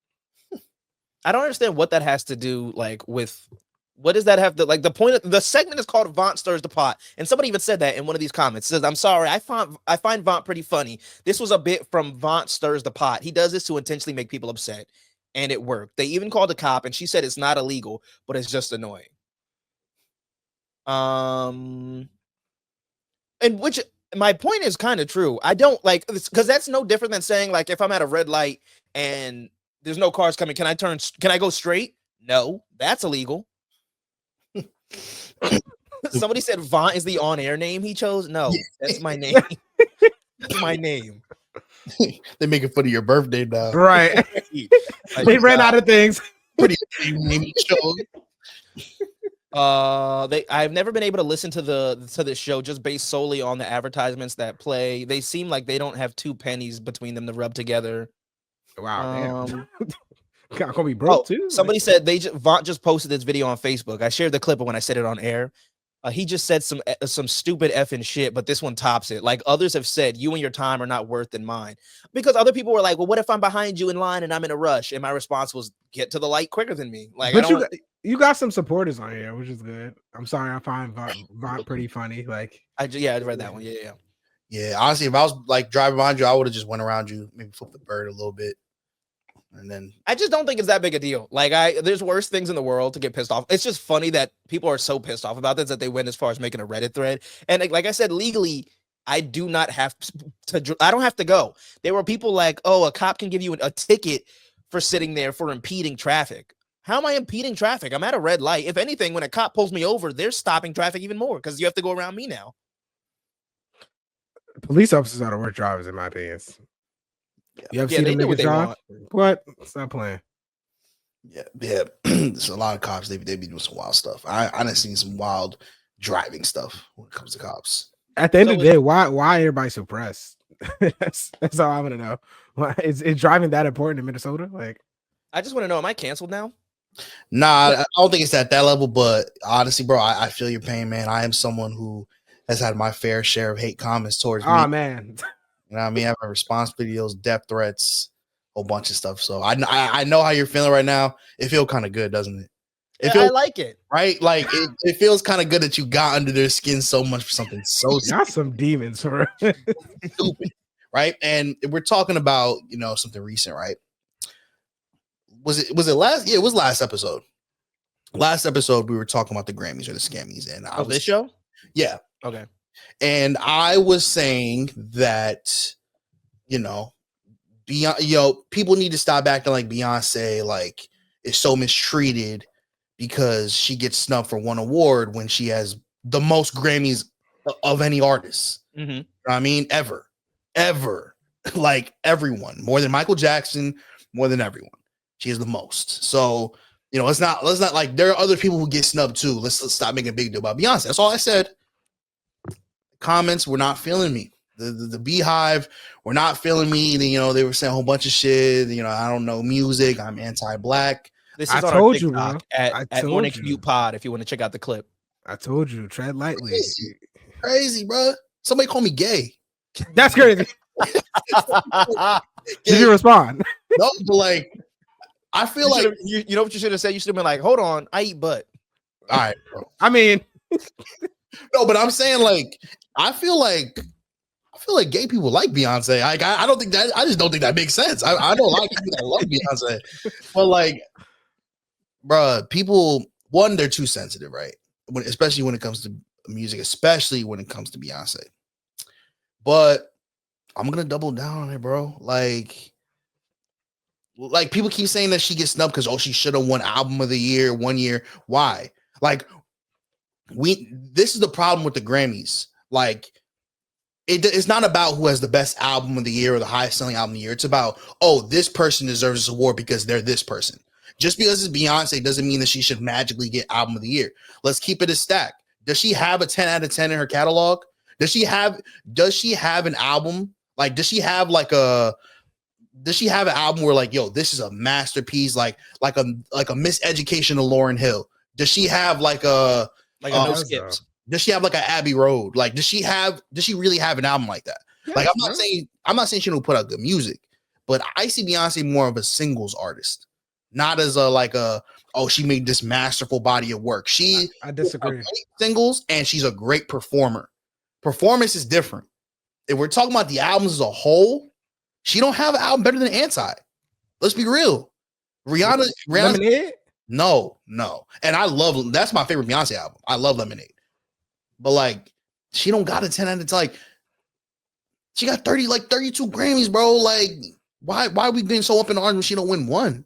I don't understand what that has to do, like, with what does that have to, like, the point of the segment is called Vaunt Stirs the Pot, and somebody even said that in one of these comments. It says, I'm sorry, I find Vaunt pretty funny. This was a bit from Vaunt Stirs the Pot. He does this to intentionally make people upset, and it worked. They even called a cop, and she said it's not illegal, but it's just annoying. And which my point is kind of true. I don't like, because that's no different than saying, like, if I'm at a red light and there's no cars coming, can I go straight? No, that's illegal. Somebody said Vaunt is the on-air name he chose. No, that's my name. That's my name. They making fun of your birthday now. Right. Like, They ran out of things. Pretty name you chose. I've never been able to listen to this show just based solely on the advertisements that play. They seem like they don't have two pennies between them to rub together. Wow, damn. Gonna be broke too. Somebody said Vaunt just posted this video on Facebook. I shared the clip of when I said it on air. He just said some stupid effing shit, but this one tops it. Like others have said, you and your time are not worth than mine. Because other people were like, well, what if I'm behind you in line and I'm in a rush? And my response was, get to the light quicker than me. Like, but you got some supporters on here, which is good. I'm sorry, I find Vaunt pretty funny. Like, I read that one. Yeah. Honestly, if I was like driving behind you, I would have just went around you, maybe flip the bird a little bit. And then I just don't think it's that big a deal. Like there's worse things in the world to get pissed off. It's just funny that people are so pissed off about this that they went as far as making a Reddit thread. And like I said, legally, I don't have to go. There were people like, oh, a cop can give you a ticket for sitting there for impeding traffic. How am I impeding traffic? I'm at a red light. If anything, when a cop pulls me over, they're stopping traffic even more because you have to go around me now. Police officers are the worst drivers, in my opinion. You ever Yeah, see they them do what niggas they drive? want. What? Stop playing. Yeah. There's a lot of cops. They be doing some wild stuff. I done seen some wild driving stuff when it comes to cops. At the end So of the day, why everybody suppressed? That's all I want to know. Why is driving that important in Minnesota? Like, I just want to know, am I canceled now? Nah, I don't think it's at that level, but honestly, bro, I feel your pain, man. I am someone who has had my fair share of hate comments towards me. oh man, You know what I mean? I have response videos, death threats, a whole bunch of stuff. So I know how you're feeling right now. It feels kind of good, doesn't it? It Yeah, feels I like it. right. Like it feels kind of good that you got under their skin so much for something so y'all some demons, bro. stupid, right? And we're talking about something recent, right? Was it last? Yeah, it was last episode. Last episode we were talking about the Grammys or the Scammies, and I was This show? yeah, Okay. and I was saying that beyond people need to stop acting like Beyonce like is so mistreated because she gets snubbed for one award when she has the most Grammys of any artist. Mm-hmm. You know what I mean, ever, like everyone, more than Michael Jackson, more than everyone. She is the most. So let's not like there are other people who get snubbed too. Let's stop making a big deal about Beyonce. That's all I said. Comments were not feeling me. The Beehive were not feeling me. They were saying a whole bunch of shit. I don't know music. I'm anti-black. This is I on our told you, TikTok bro. at Morning Commute Pod if you want to check out the clip. I told you, tread lightly. Crazy, bro. Somebody call me gay. That's crazy. Did you respond? No, but like, I feel like you know what you should have said. You should have been like, "Hold on, I eat butt." all right, bro. I mean, No, but I'm saying like, I feel like gay people like Beyonce. Like, I don't think that. I just don't think that makes sense. I don't like people that love Beyonce, but like, bruh, people they're too sensitive, right? Especially when it comes to music, especially when it comes to Beyonce. But I'm gonna double down on it, bro. Like people keep saying that she gets snubbed because she should have won album of the year 1 year. Why? Like this is the problem with the Grammys. Like it's not about who has the best album of the year or the highest selling album of the year. It's about this person deserves this award because they're this person. Just because it's Beyonce doesn't mean that she should magically get album of the year. Let's keep it a stack. Does she have a 10 out of 10 in her catalog? Does she have an album? Like, does she have an album where like, this is a masterpiece, like a Miseducation of Lauryn Hill? Does she have like a No skips? Does she have like an Abbey Road? Like, does she really have an album like that? yes, Like, I'm not saying she don't put out good music, but I see Beyonce more of a singles artist, not as she made this masterful body of work. I disagree. Singles, and she's a great performer. Performance is different. If we're talking about the albums as a whole, she don't have an album better than Anti. Let's be real. Rihanna Lemonade? No. And that's my favorite Beyonce album. I love Lemonade. But like, she don't got a 10 out of 10. Like, she got 32 Grammys, bro. Like, why are we being so up in arms when she don't win one?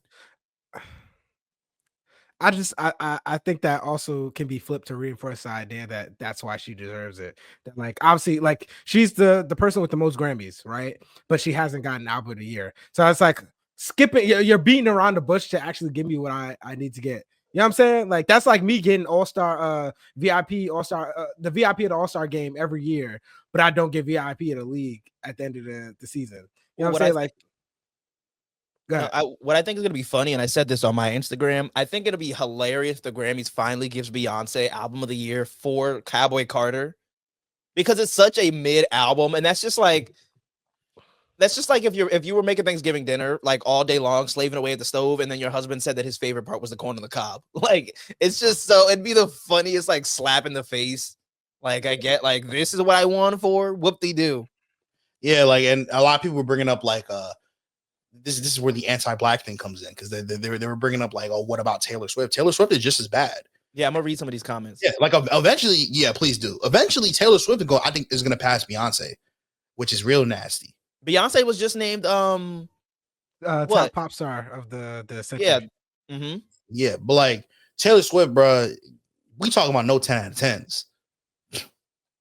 I think that also can be flipped to reinforce the idea that that's why she deserves it. That like obviously like she's the person with the most Grammys, right? But she hasn't gotten album of the year. So it's like skipping. You're beating around the bush to actually give me what I need to get. You know what I'm saying? Like that's like me getting All-Star VIP All-Star the VIP at the All-Star game every year, but I don't get VIP at the league at the end of the season. You know what I'm saying? Like. What I think is going to be funny, and I said this on my Instagram, I think it'll be hilarious if the Grammys finally gives Beyonce album of the year for Cowboy Carter, because it's such a mid album. And that's just like if you were making Thanksgiving dinner like all day long, slaving away at the stove, and then your husband said that his favorite part was the corn on the cob. Like, it's just it'd be the funniest like slap in the face. Like, I get like, this is what I won for, whoop-de-doo. Yeah, like, and a lot of people were bringing up like this is where the anti-black thing comes in, because they were bringing up like, what about Taylor Swift? Taylor Swift is just as bad. Yeah, I'm gonna read some of these comments. Yeah, like eventually, yeah, please do. Eventually, Taylor Swift I think is gonna pass Beyonce, which is real nasty. Beyonce was just named top pop star of the century. Yeah. Mm-hmm. Yeah, but like Taylor Swift, bro, we talking about no 10 out of 10s.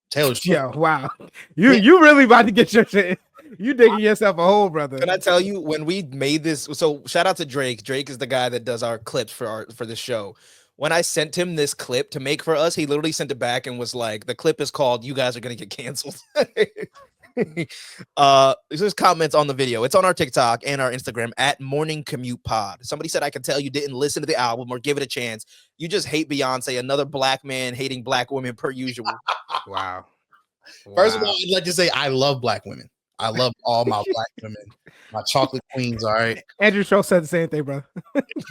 Taylor Swift. Yo, wow. You really about to get your shit. You digging yourself a hole, brother. Can I tell you when we made this? So shout out to Drake. Drake is the guy that does our clips for this show. When I sent him this clip to make for us, he literally sent it back and was like, "The clip is called "You Guys Are Gonna Get Canceled." There's comments on the video. It's on our TikTok and our Instagram at Morning Commute Pod. Somebody said, "I can tell you didn't listen to the album or give it a chance. You just hate Beyonce. Another black man hating black women per usual." Wow. First of all, I'd like to say I love black women. I love all my black women, my chocolate queens. All right. Andrew Schultz said the same thing, bro.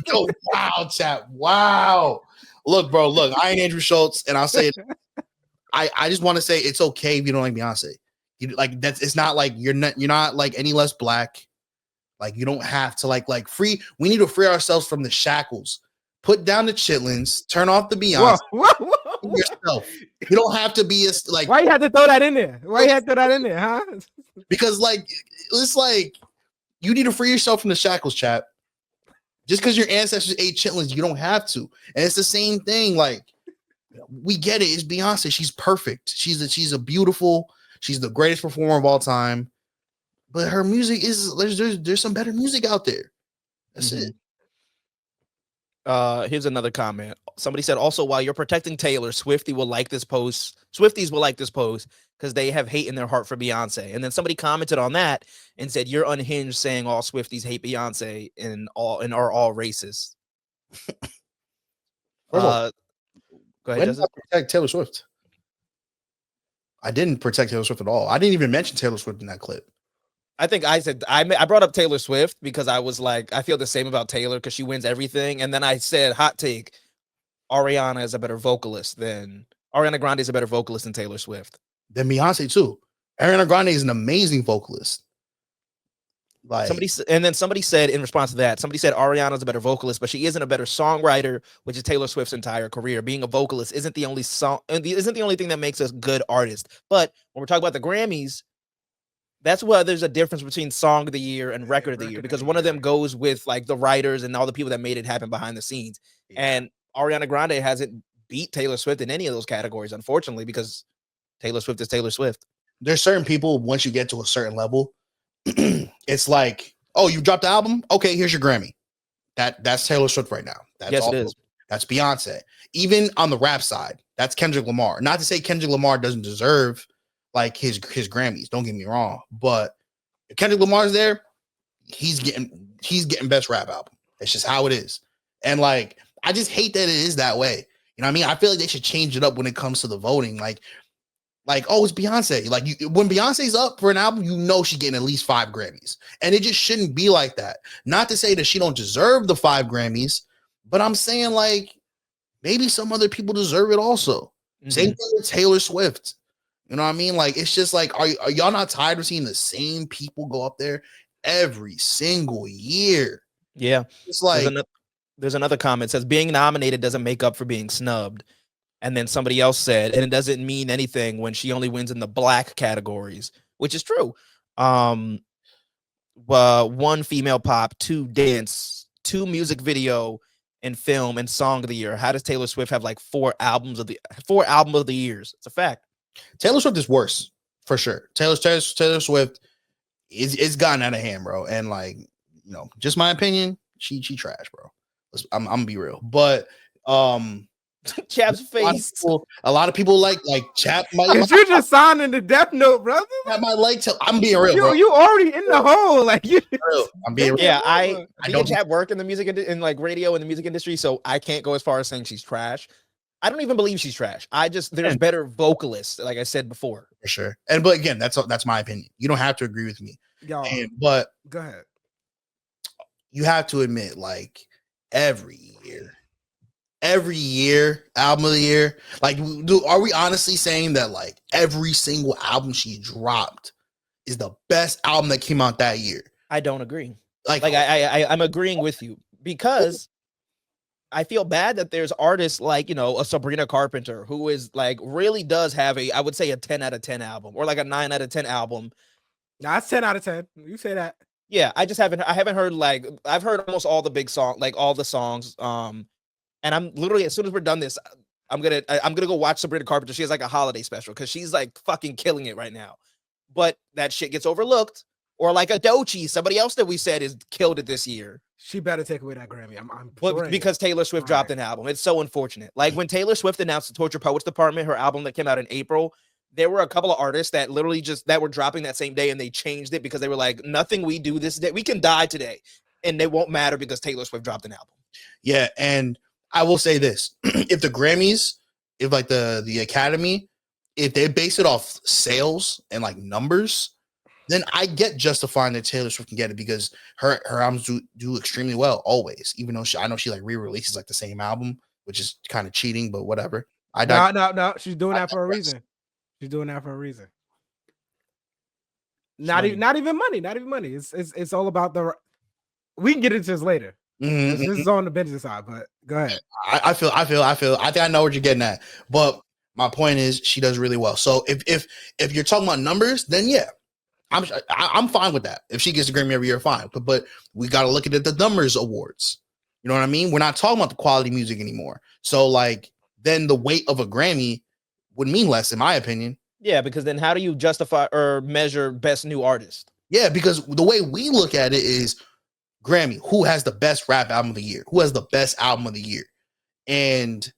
Yo, wow, chat. Wow. Look, bro. Look, I ain't Andrew Schultz, and I'll say it. I just want to say it's okay if you don't like Beyonce. You like that's. It's not like you're not like any less black. Like you don't have to like free. We need to free ourselves from the shackles. Put down the chitlins. Turn off the Beyonce. Whoa. Yourself. You don't have to be like. Why you had to throw that in there? Why you had to throw that in there, huh? Because like it's like you need to free yourself from the shackles, chat. Just because your ancestors ate chitlins, you don't have to. And it's the same thing. Like we get it. It's Beyonce. She's perfect. She's a beautiful. She's the greatest performer of all time. But her music is there's some better music out there. That's it. Here's another comment. Somebody said, also, while you're protecting Taylor, Swifties will like this post because they have hate in their heart for Beyonce. And then somebody commented on that and said, you're unhinged saying all Swifties hate Beyonce and are all racist. Go ahead, When did I protect Taylor Swift? I didn't protect Taylor Swift at all. I didn't even mention Taylor Swift in that clip. I think I said I brought up Taylor Swift because I was like, I feel the same about Taylor because she wins everything. And then I said, hot take, Ariana Grande is a better vocalist than Taylor Swift. Then Beyonce too. Ariana Grande is an amazing vocalist. Like somebody said in response to that, somebody said Ariana's a better vocalist, but she isn't a better songwriter, which is Taylor Swift's entire career. Being a vocalist isn't the only thing that makes us good artists. But when we're talking about the Grammys, that's why there's a difference between song of the year and record of the year, because one of them goes with like the writers and all the people that made it happen behind the scenes. Yeah. And Ariana Grande hasn't beat Taylor Swift in any of those categories, unfortunately, because Taylor Swift is Taylor Swift. There's certain people, once you get to a certain level, it's like, oh, you dropped the album? Okay, here's your Grammy. That's Taylor Swift right now. Yes, it is. That's Beyonce. Even on the rap side, that's Kendrick Lamar. Not to say Kendrick Lamar doesn't deserve like his Grammys, don't get me wrong, but if Kendrick Lamar's there, he's getting best rap album. It's just how it is. And like I just hate that it is that way. You know what I mean? I feel like they should change it up when it comes to the voting. Like oh, it's Beyonce. Like when Beyonce's up for an album, you know she's getting at least 5 Grammys. And it just shouldn't be like that. Not to say that she don't deserve the 5 Grammys, but I'm saying like maybe some other people deserve it also. Mm-hmm. Same thing with Taylor Swift. You know what I mean? Like, it's just like, are y'all not tired of seeing the same people go up there every single year? Yeah. It's like, there's another comment that says being nominated doesn't make up for being snubbed. And then somebody else said, and it doesn't mean anything when she only wins in the black categories, which is true. 1 female pop, 2 dance, 2 music video and film and song of the year. How does Taylor Swift have like 4 albums of the years? It's a fact. Taylor Swift is worse for sure. Taylor Swift is gotten out of hand, bro. And like, you know, just my opinion, she trash, bro. I'm gonna be real, but Chap's face. A lot of people like Chap. You're just signing the death note, brother. Chap might like to. I'm being real, bro. You already in the hole, like you. I'm being real. Yeah, I don't. Chap work in the music in like radio and the music industry, so I can't go as far as saying she's trash. I don't even believe she's trash. There's better vocalists, like I said before. For sure. But again, that's my opinion. You don't have to agree with me. But go ahead. You have to admit, like every year, album of the year, like, are we honestly saying that like every single album she dropped is the best album that came out that year? I don't agree. I'm agreeing with you because I feel bad that there's artists like, you know, a Sabrina Carpenter who is like really does have I would say a 10 out of 10 album or like a 9 out of 10 album. Nah, it's 10 out of 10. You say that. Yeah, I haven't heard like I've heard almost all the big songs, like all the songs. And I'm literally, as soon as we're done this, I'm gonna go watch Sabrina Carpenter. She has like a holiday special because she's like fucking killing it right now. But that shit gets overlooked. Or like a Doechii, somebody else that we said is killed it this year. She better take away that Grammy. I'm But because Taylor Swift dropped an album. It's so unfortunate. Like when Taylor Swift announced the Torture Poets Department, her album that came out in April, there were a couple of artists that literally that were dropping that same day and they changed it because they were like, nothing we do this day, we can die today and they won't matter because Taylor Swift dropped an album. Yeah, and I will say this. If the Grammys, if like the Academy, if they base it off sales and like numbers, then I get justifying that Taylor Swift can get it because her albums do extremely well always, even though I know she like re-releases like the same album, which is kind of cheating, but whatever. No. She's doing that for a reason. She's doing that for a reason. Not even money. Not even money. It's all about the. We can get into this later. Mm-hmm. This is on the business side, but go ahead. I think I know what you're getting at, but my point is she does really well. So if you're talking about numbers, then yeah. I'm fine with that. If she gets a Grammy every year, fine. But we got to look at the numbers awards. You know what I mean? We're not talking about the quality music anymore. So like, then the weight of a Grammy would mean less, in my opinion. Yeah, because then how do you justify or measure best new artist? Yeah, because the way we look at it is Grammy. Who has the best rap album of the year? Who has the best album of the year? And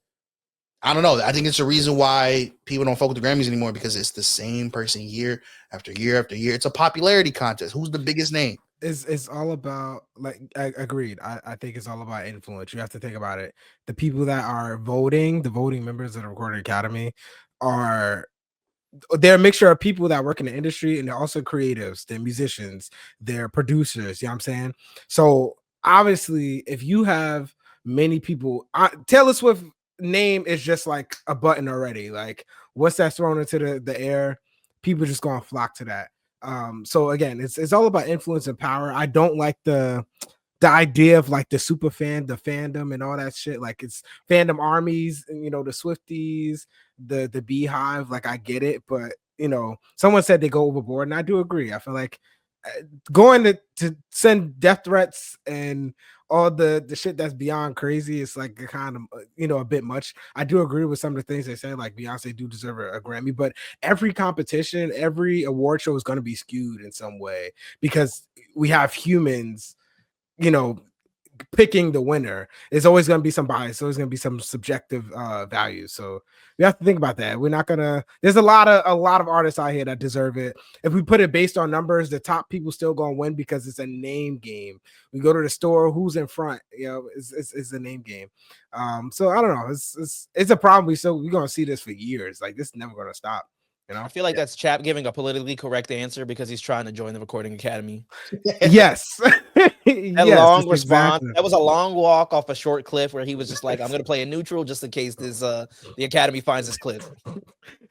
I don't know. I think it's a reason why people don't fuck with the Grammys anymore because it's the same person year after year after year. It's a popularity contest. Who's the biggest name? It's all about like agreed. I think it's all about influence. You have to think about it. The people that are voting, the voting members of the Recording Academy, they're a mixture of people that work in the industry and they're also creatives, they're musicians, they're producers. You know what I'm saying? So obviously, if you have many people, Taylor Swift name is just like a button already. Like what's that thrown into the air, people just gonna flock to that. So again, it's all about influence and power. I don't like the idea of like the super fan, the fandom and all that shit. Like it's fandom armies, and you know, the Swifties, the Beehive. Like I get it, but you know, someone said they go overboard, and I do agree. I feel like going to send death threats and all the shit that's beyond crazy, it's like kind of, you know, a bit much. I do agree with some of the things they say, like Beyonce do deserve a Grammy, but every competition, every award show is going to be skewed in some way because we have humans, you know, picking the winner. It's always going to be some bias. It's always going to be some subjective values. So we have to think about that. We're not gonna. There's a lot of artists out here that deserve it. If we put it based on numbers, the top people still gonna win because it's a name game. We go to the store, who's in front? You know, it's a name game. So I don't know. It's a problem. We're gonna see this for years. Like this is never gonna stop. You know? I feel like that's Chap giving a politically correct answer because he's trying to join the Recording Academy. Yes. That long response. Exactly. That was a long walk off a short cliff where he was just like, I'm going to play a neutral just in case the Academy finds this clip.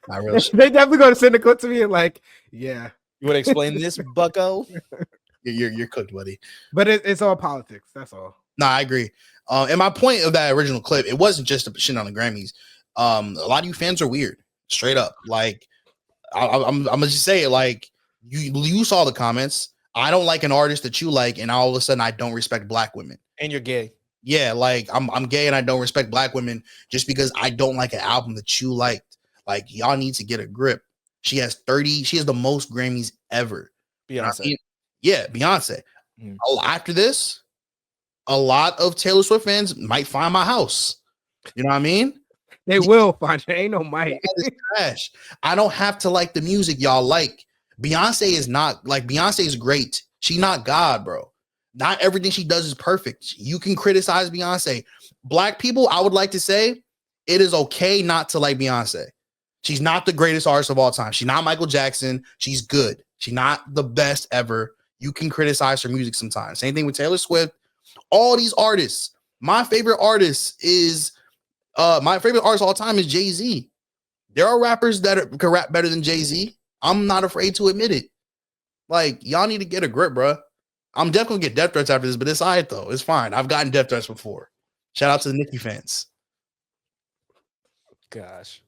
Not really. They definitely going to send the clip to me and like, yeah. You want to explain this, bucko? You're cooked, buddy. But it's all politics. That's all. No, I agree. And my point of that original clip, it wasn't just a shit on the Grammys. A lot of you fans are weird, straight up. Like, I'm gonna just say it. Like, you saw the comments. I don't like an artist that you like, and all of a sudden I don't respect black women. And you're gay. Yeah, like I'm gay and I don't respect black women just because I don't like an album that you liked. Like, y'all need to get a grip. She has the most Grammys ever. Beyonce. Yeah, Beyonce. After this, a lot of Taylor Swift fans might find my house. You know what I mean? They will find you. Ain't no might. Trash. I don't have to like the music y'all like. Beyonce is not like Beyonce is great. She not God, bro. Not everything she does is perfect. You can criticize Beyonce. Black people, I would like to say it is okay not to like Beyonce. She's not the greatest artist of all time. She's not Michael Jackson. She's good. She's not the best ever. You can criticize her music sometimes. Same thing with Taylor Swift. All these artists. My favorite artist of all time is Jay-Z. There are rappers that can rap better than Jay-Z. I'm not afraid to admit it. Like, y'all need to get a grip, bro. I'm definitely gonna get death threats after this, but it's all right though. It's fine. I've gotten death threats before. Shout out to the Nicki fans. Gosh.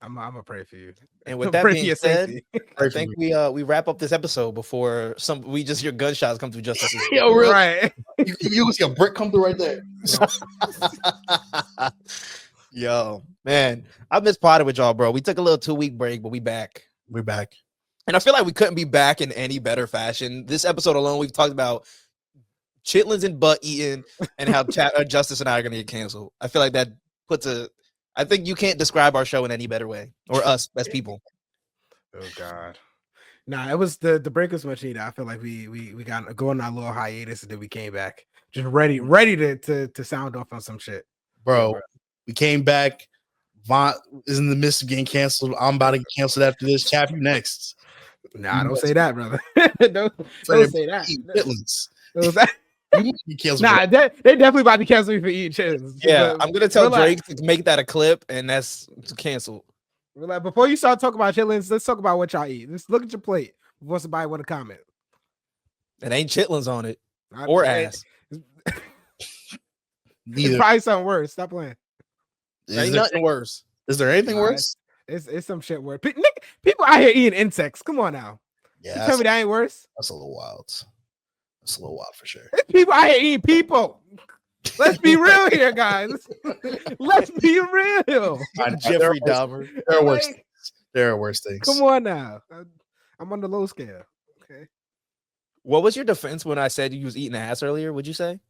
I'm gonna pray for you. And with that being said, I think we wrap up this episode before we just hear gunshots come through Justice. Yo, really? Right. You see a brick come through right there. Yo, man, I miss potting with y'all, bro. We took a little 2-week break, but we back. We're back. And I feel like we couldn't be back in any better fashion. This episode alone, we've talked about chitlins and butt eating and how Justice and I are going to get canceled. I feel like that I think you can't describe our show in any better way, or us as people. Oh God. Nah, it was the break was much needed. I feel like we got going on a little hiatus and then we came back just ready to sound off on some shit. Bro, we came back. VONT is in the midst of getting canceled. I'm about to get canceled after this. CHAP, you next. Nah, don't say that, brother. don't say that. Chitlins. Don't say- You get canceled. Nah, they definitely about to cancel me for eating chitlins. Yeah, But I'm going to tell relax. Drake to make that a clip, and that's canceled. Relax. Before you start talking about chitlins, let's talk about what y'all eat. Let's look at your plate before somebody want to comment. It ain't chitlins on it, I- or it- ass. It's Neither. probably something worse. Stop playing. Ain't nothing worse. Is there anything Nah, worse? It's some shit worse. People out here eating insects. Come on now. Yeah, You tell me that ain't worse. that's a little wild. That's a little wild for sure. There's people out here eating people. Let's be real here, guys. Let's be real. Jeffrey Dahmer. There are worse Like, things. There are worse things. come on now. I'm on the low scale. Okay. What was your defense when I said you was eating ass earlier? Would you say?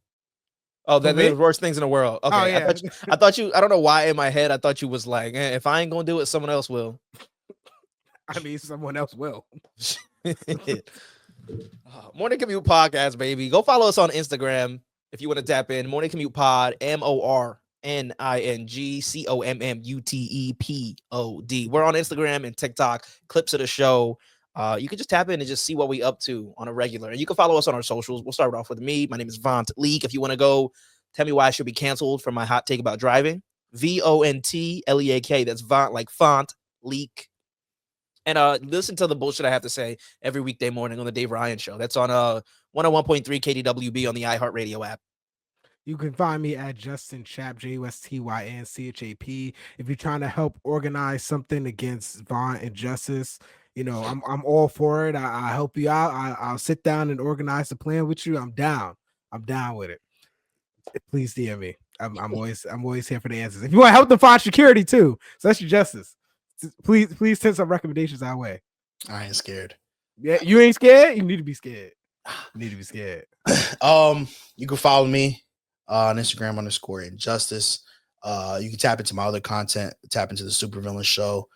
Oh, that me? there's worse things in the world. Okay, Oh, yeah. I thought you. I don't know why in my head I thought you was like, if I ain't gonna do it, someone else will. I mean, someone else will. Morning Commute Podcast, baby. Go follow us on Instagram if you want to tap in. Morning Commute Pod, MorningCommutepod. We're on Instagram and TikTok. Clips of the show. You can just tap in and just see what we up to on a regular. And you can follow us on our socials. We'll start off with me. My name is VONT Leak. If you want to go tell me why I should be canceled for my hot take about driving, VONTLEAK. That's VONT like font leak. And listen to the bullshit I have to say every weekday morning on the Dave Ryan Show. That's on 101.3 KDWB on the iHeartRadio app. You can find me at Justin Chap, JUSTIN CHAP. If you're trying to help organize something against VONT and Justice, you know, I'm all for it. I help you out. I'll sit down and organize the plan with you. I'm down. I'm down with it. Please DM me. I'm always here for the answers. If you want to help them find security too, so that's your Justice. Please send some recommendations our way. I ain't scared. Yeah, you ain't scared. You need to be scared. You need to be scared. You can follow me on Instagram _injustice. You can tap into my other content, tap into the Supervillain Show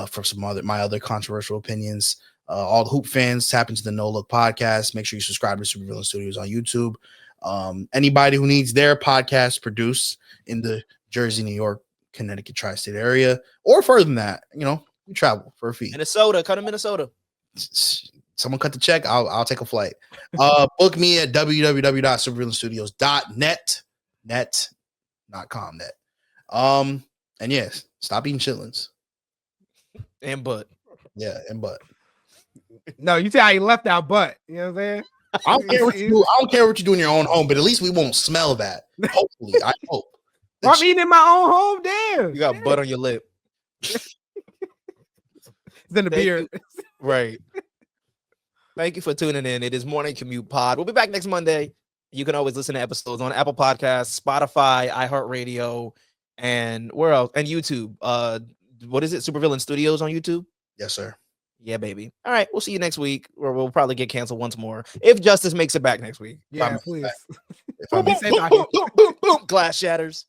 for my other controversial opinions. All the hoop fans, tap into the No Look podcast. Make sure you subscribe to Supervillain Studios on YouTube. Anybody who needs their podcast produced in the Jersey, New York, Connecticut tri-state area, or further than that, you know, you travel for a fee. Minnesota, come to Minnesota. Someone cut the check. I'll take a flight. Book me at www.supervillainstudios.net, not com net. And yes, stop eating chitlins. And butt. Yeah, and butt. No, you see how you left our butt. You know what I'm saying? I don't care what you do. I don't care what you do in your own home, but at least we won't smell that. Hopefully, I hope. Well, I'm eating in my own home. Damn. You got butt on your lip. It's in the Thank beard. Right. Thank you for tuning in. It is Morning Commute Pod. We'll be back next Monday. You can always listen to episodes on Apple Podcasts, Spotify, iHeartRadio, and where else? And YouTube. What is it? Supervillain Studios on YouTube? Yes, sir. Yeah, baby. All right. We'll see you next week, or we'll probably get canceled once more if Justice makes it back next week. Yeah, please. If I'm Be safe out here. Glass shatters.